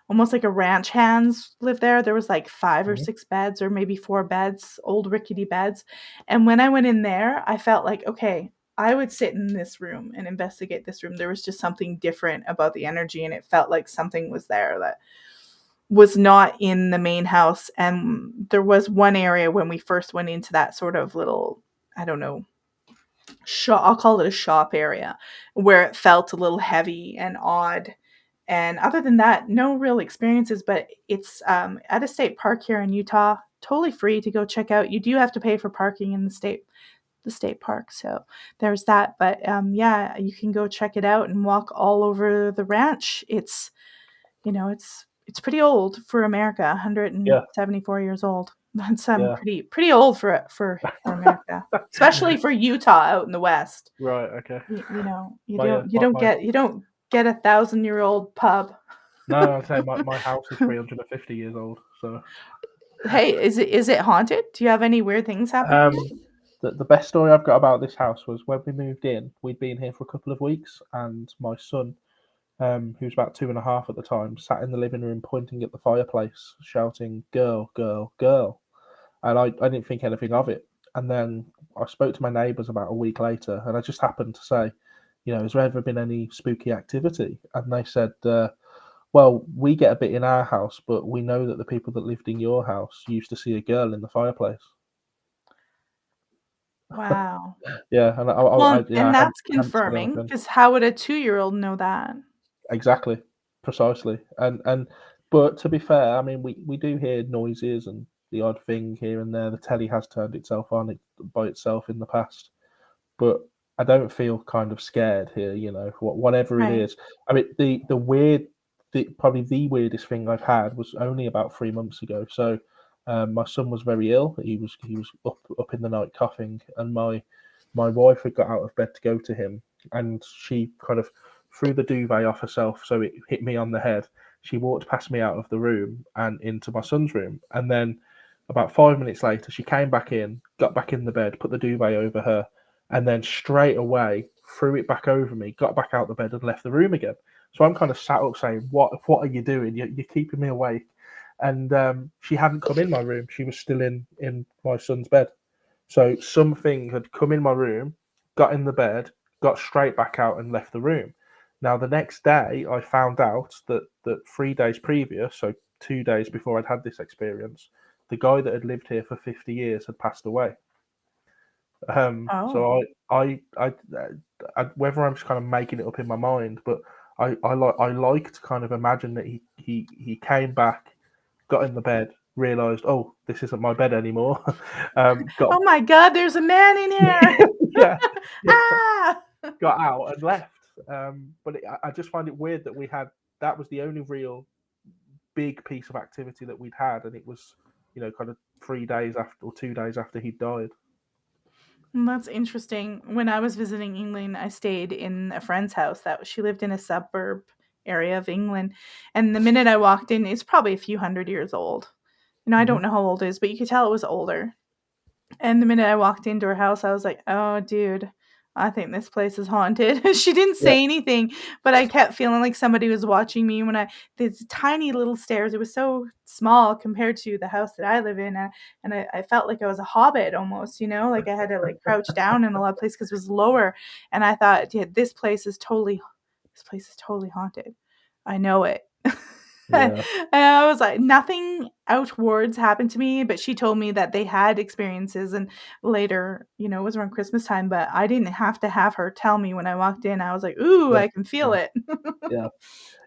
almost like a ranch hands lived there. There was like 5 or 6 beds, or maybe 4 beds, old rickety beds. And when I went in there, I felt like, okay, I would sit in this room and investigate this room. There was just something different about the energy, and it felt like something was there that was not in the main house. And there was one area when we first went into that sort of little I don't know, shop, I'll call it a shop area, where it felt a little heavy and odd. And other than that, no real experiences, but it's at a state park here in Utah, totally free to go check out. You do have to pay for parking in the state park. So there's that. But yeah, you can go check it out and walk all over the ranch. It's, it's pretty old for America, Yeah, 174 years old. That's yeah. pretty old for America, especially for Utah out in the West. Right. Okay. You My don't my you don't get 1,000-year-old pub. no, I'd say my house is 350 years old. So Hey, is it haunted? Do you have any weird things happen? um, the best story I've got about this house was when we moved in. We'd been here for a couple of weeks, and my son, who was about 2.5 at the time, sat in the living room pointing at the fireplace, shouting, "Girl, girl, girl." And I didn't think anything of it. And then I spoke to my neighbours about a week later, and I just happened to say, has there ever been any spooky activity? And they said, well, we get a bit in our house, but we know that the people that lived in your house used to see a girl in the fireplace. Wow. Yeah, and Well, I and that's hadn't said confirming, anything. because how would a 2-year-old know that? Exactly, precisely. But to be fair, I mean, we do hear noises and the odd thing here and there. The telly has turned itself on by itself in the past, but I don't feel kind of scared here. Whatever it Right. is. I mean, probably the weirdest thing I've had was only about 3 months ago. So, my son was very ill. He was up in the night coughing, and my wife had got out of bed to go to him, and she kind of threw the duvet off herself, so it hit me on the head. She walked past me out of the room and into my son's room, and then about 5 minutes later, she came back in, got back in the bed, put the duvet over her, and then straight away threw it back over me, got back out the bed, and left the room again. So I'm kind of sat up saying, "What are you doing? You're keeping me awake." And she hadn't come in my room; she was still in my son's bed. So something had come in my room, got in the bed, got straight back out, and left the room. Now the next day, I found out that 3 days previous, so 2 days before I'd had this experience, the guy that had lived here for 50 years had passed away. Oh. So whether I'm just kind of making it up in my mind, but I like to kind of imagine that he came back, got in the bed, realised, oh, this isn't my bed anymore. Got Oh my God, there's a man in here. yeah, yeah, Ah! got out and left. But I just find it weird that that was the only real big piece of activity that we'd had, and it was kind of 3 days after or 2 days after he died. That's interesting. When I was visiting England, I stayed in a friend's house she lived in a suburb area of England. And the minute I walked in, it's probably a few hundred years old. I don't know how old it is, but you could tell it was older. And the minute I walked into her house, I was like, "Oh, dude, I think this place is haunted." She didn't Yeah, say anything, but I kept feeling like somebody was watching me these tiny little stairs. It was so small compared to the house that I live in, and I felt like I was a hobbit almost, like I had to like crouch down in a lot of places because it was lower. And I thought, yeah, this place is totally haunted. I know it. And yeah, I was like, nothing outwards happened to me, but she told me that they had experiences. And later, it was around Christmas time, but I didn't have to have her tell me when I walked in. I was like, ooh, yeah, I can feel yeah, it. yeah, yeah. It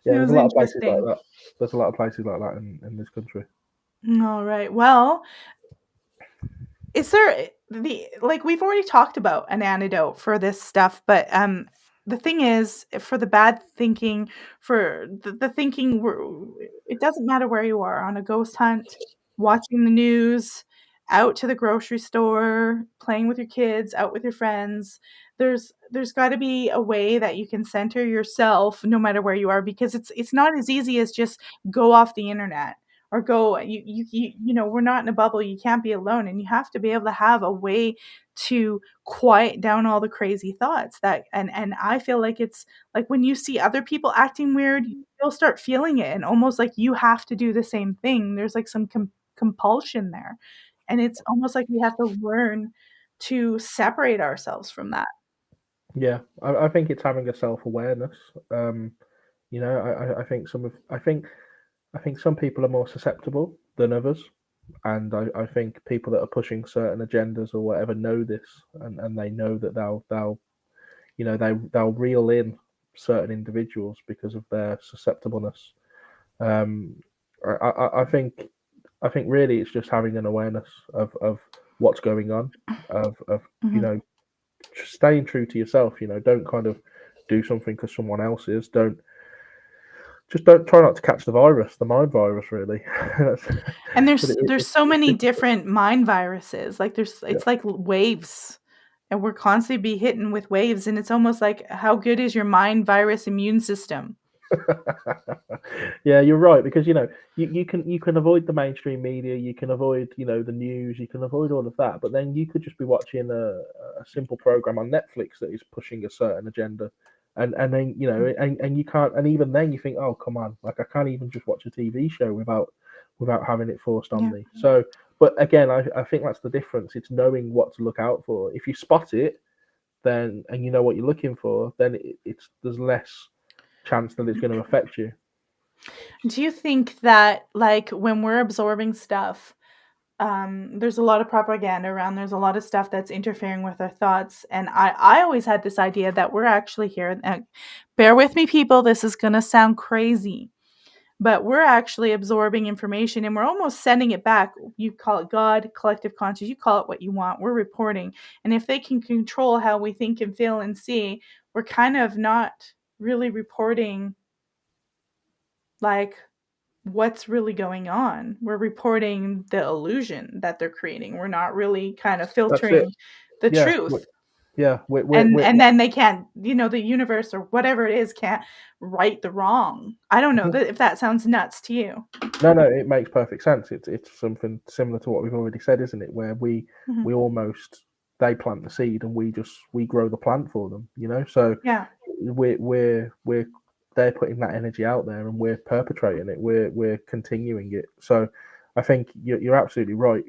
There's was a lot of places like interesting. that. There's a lot of places like that in this country. All right. Well, is there we've already talked about an antidote for this stuff, but the thing is, for the bad thinking, for the thinking, it doesn't matter where you are, on a ghost hunt, watching the news, out to the grocery store, playing with your kids, out with your friends. There's got to be a way that you can center yourself no matter where you are, because it's not as easy as just go off the internet or go. We're not in a bubble. You can't be alone, and you have to be able to have a way to quiet down all the crazy thoughts that. And I feel like it's like when you see other people acting weird, you'll start feeling it, and almost like you have to do the same thing. There's like some compulsion there, and it's almost like we have to learn to separate ourselves from that. Yeah, I think it's having a self awareness. I think I think some people are more susceptible than others. And I think people that are pushing certain agendas or whatever know this, and they know that they'll they'll reel in certain individuals because of their susceptibleness. Um, I think really it's just having an awareness of what's going on, of Mhm. staying true to yourself. Don't kind of do something because someone else is. Don't try not to catch the virus, the mind virus, really. And But there's so it's many difficult. different mind viruses. Like Yeah. it's like waves. And we're constantly be hitting with waves, and it's almost like how good is your mind virus immune system? Yeah, you're right, because you can avoid the mainstream media, you can avoid the news, you can avoid all of that, but then you could just be watching a simple program on Netflix that is pushing a certain agenda, and then and you can't, and even then you think, oh come on, like I can't even just watch a TV show without having it forced on Yeah. me. So, but again, I think that's the difference. It's knowing what to look out for. If you spot it, then and you know what you're looking for, then it's there's less chance that it's going to affect you. Do you think that, like, when we're absorbing stuff, there's a lot of propaganda around, there's a lot of stuff that's interfering with our thoughts, and I always had this idea that we're actually here, and bear with me, people, this is gonna sound crazy, but we're actually absorbing information and we're almost sending it back. You call it God, collective conscious, you call it what you want. We're reporting. And if they can control how we think and feel and see, we're kind of not really reporting like what's really going on. We're reporting the illusion that they're creating. We're not really kind of That's it. filtering the Yeah, truth. yeah. And then they can't, the universe or whatever it is can't right the wrong. I don't know Mhm. if that sounds nuts to you. No, it makes perfect sense. It's something similar to what we've already said, isn't it? Where Mhm. we almost they plant the seed and we grow the plant for them. So Yeah. we're they're putting that energy out there and we're perpetrating it. We're continuing it. So I think you're absolutely right.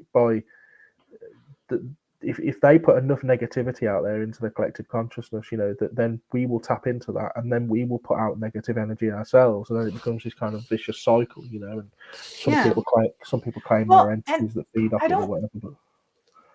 The, if they put enough negativity out there into the collective consciousness, that then we will tap into that, and then we will put out negative energy ourselves, and then it becomes this kind of vicious cycle, And Yeah. some people claim there are Well, and entities that feed off I it or don't whatever. But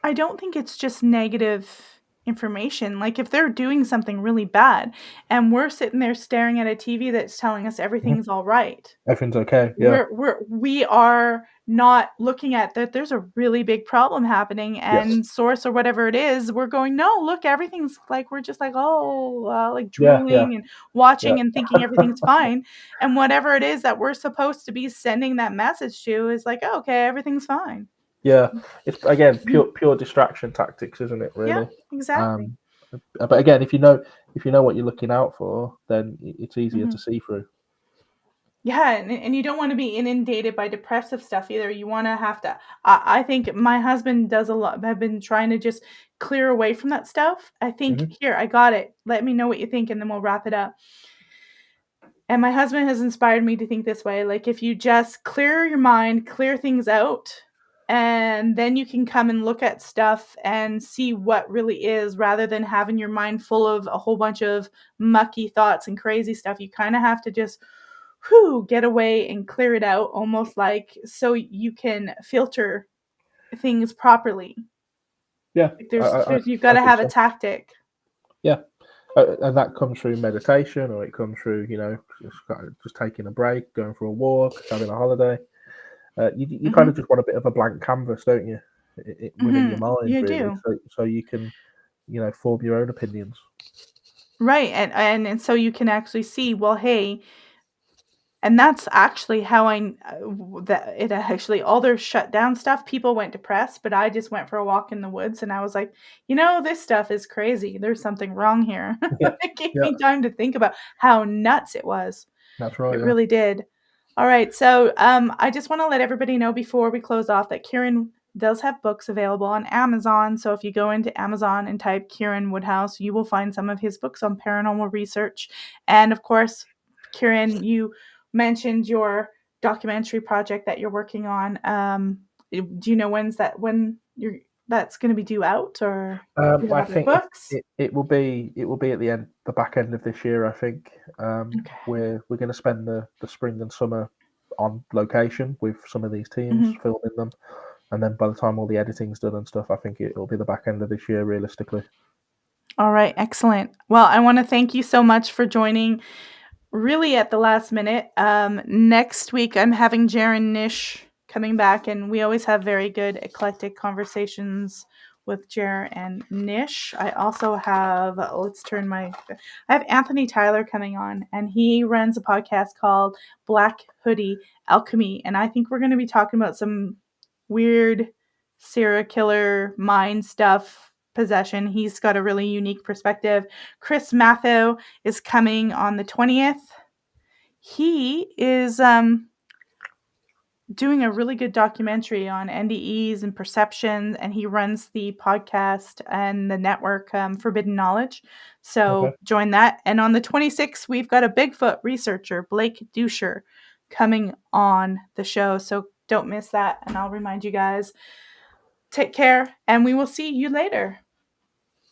I don't think it's just negative information. Like if they're doing something really bad and we're sitting there staring at a TV that's telling us Mhm. everything's all right. Everything's okay. Yeah. We are not looking at that there's a really big problem happening Yes. and source or whatever it is, we're going, no, look, everything's like, we're just like, oh, like Yeah. Yeah. drooling and Yeah. watching and thinking everything's fine. And whatever it is that we're supposed to be sending that message to is like, oh, okay, everything's fine. Yeah. It's again pure distraction tactics, isn't it? Yeah, Really. exactly. Um, but again, if you know what you're looking out for, then it's easier Mhm. to see through. Yeah, and you don't wanna be inundated by depressive stuff either. You wanna have to I think my husband does a lot have been trying to just clear away from that stuff. I think, Hmm. "Here, I got it. Let me know what you think, and then we'll wrap it up." And my husband has inspired me to think this way, like, if you just clear your mind, clear things out, and then you can come and look at stuff and see what really is rather than having your mind full of a whole bunch of mucky thoughts and crazy stuff. You kinda have to just, whew, get away and clear it out almost like so you can filter things properly. Yeah. Like I you've I gotta think have a so. tactic. Yeah. And that comes through meditation, or it comes through, just taking a break, going for a walk, having a holiday. You kind Mhm. of just want a bit of a blank canvas, don't you, within your Mhm. mind, You really, do. so you can, form your own opinions. Right, and so you can actually see, well, hey, and that's actually how that it actually all their shut down stuff, people went depressed, but I just went for a walk in the woods and I was like, this stuff is crazy. There's something wrong here. Yeah, It gave yeah, me time to think about how nuts it was. that's right. It Yeah. really did. All right, so I just want to let everybody know before we close off that Kieran does have books available on Amazon. So if you go into Amazon and type Kieran Woodhouse, you will find some of his books on paranormal research. And of course, Kieran, you mentioned your documentary project that you're working on. Do you know when that's going to be due out, or do you have I other think books? it will be at the back end of this year. I think Okay. we're going to spend the spring and summer on location with some of these teams Hmm. filming them. and then by the time all the editing's done and stuff, I think it'll be the back end of this year, realistically. All right, excellent. Well, I want to thank you so much for joining really at the last minute. Next week, I'm having Jaren Nish coming back, and we always have very good eclectic conversations with Jaren and Nish. I also have, I have Anthony Tyler coming on, and he runs a podcast called Black Hoodie Alchemy, and I think we're going to be talking about some weird serial killer mind stuff, possession. He's got a really unique perspective. Chris Matthew is coming on the 20th. He is doing a really good documentary on NDEs and perception, and he runs the podcast and the network Forbidden Knowledge. So join that. And on the 26th, we've got a Bigfoot researcher, Blake Dusher, coming on the show. So don't miss that. And I'll remind you guys, take care, and we will see you later.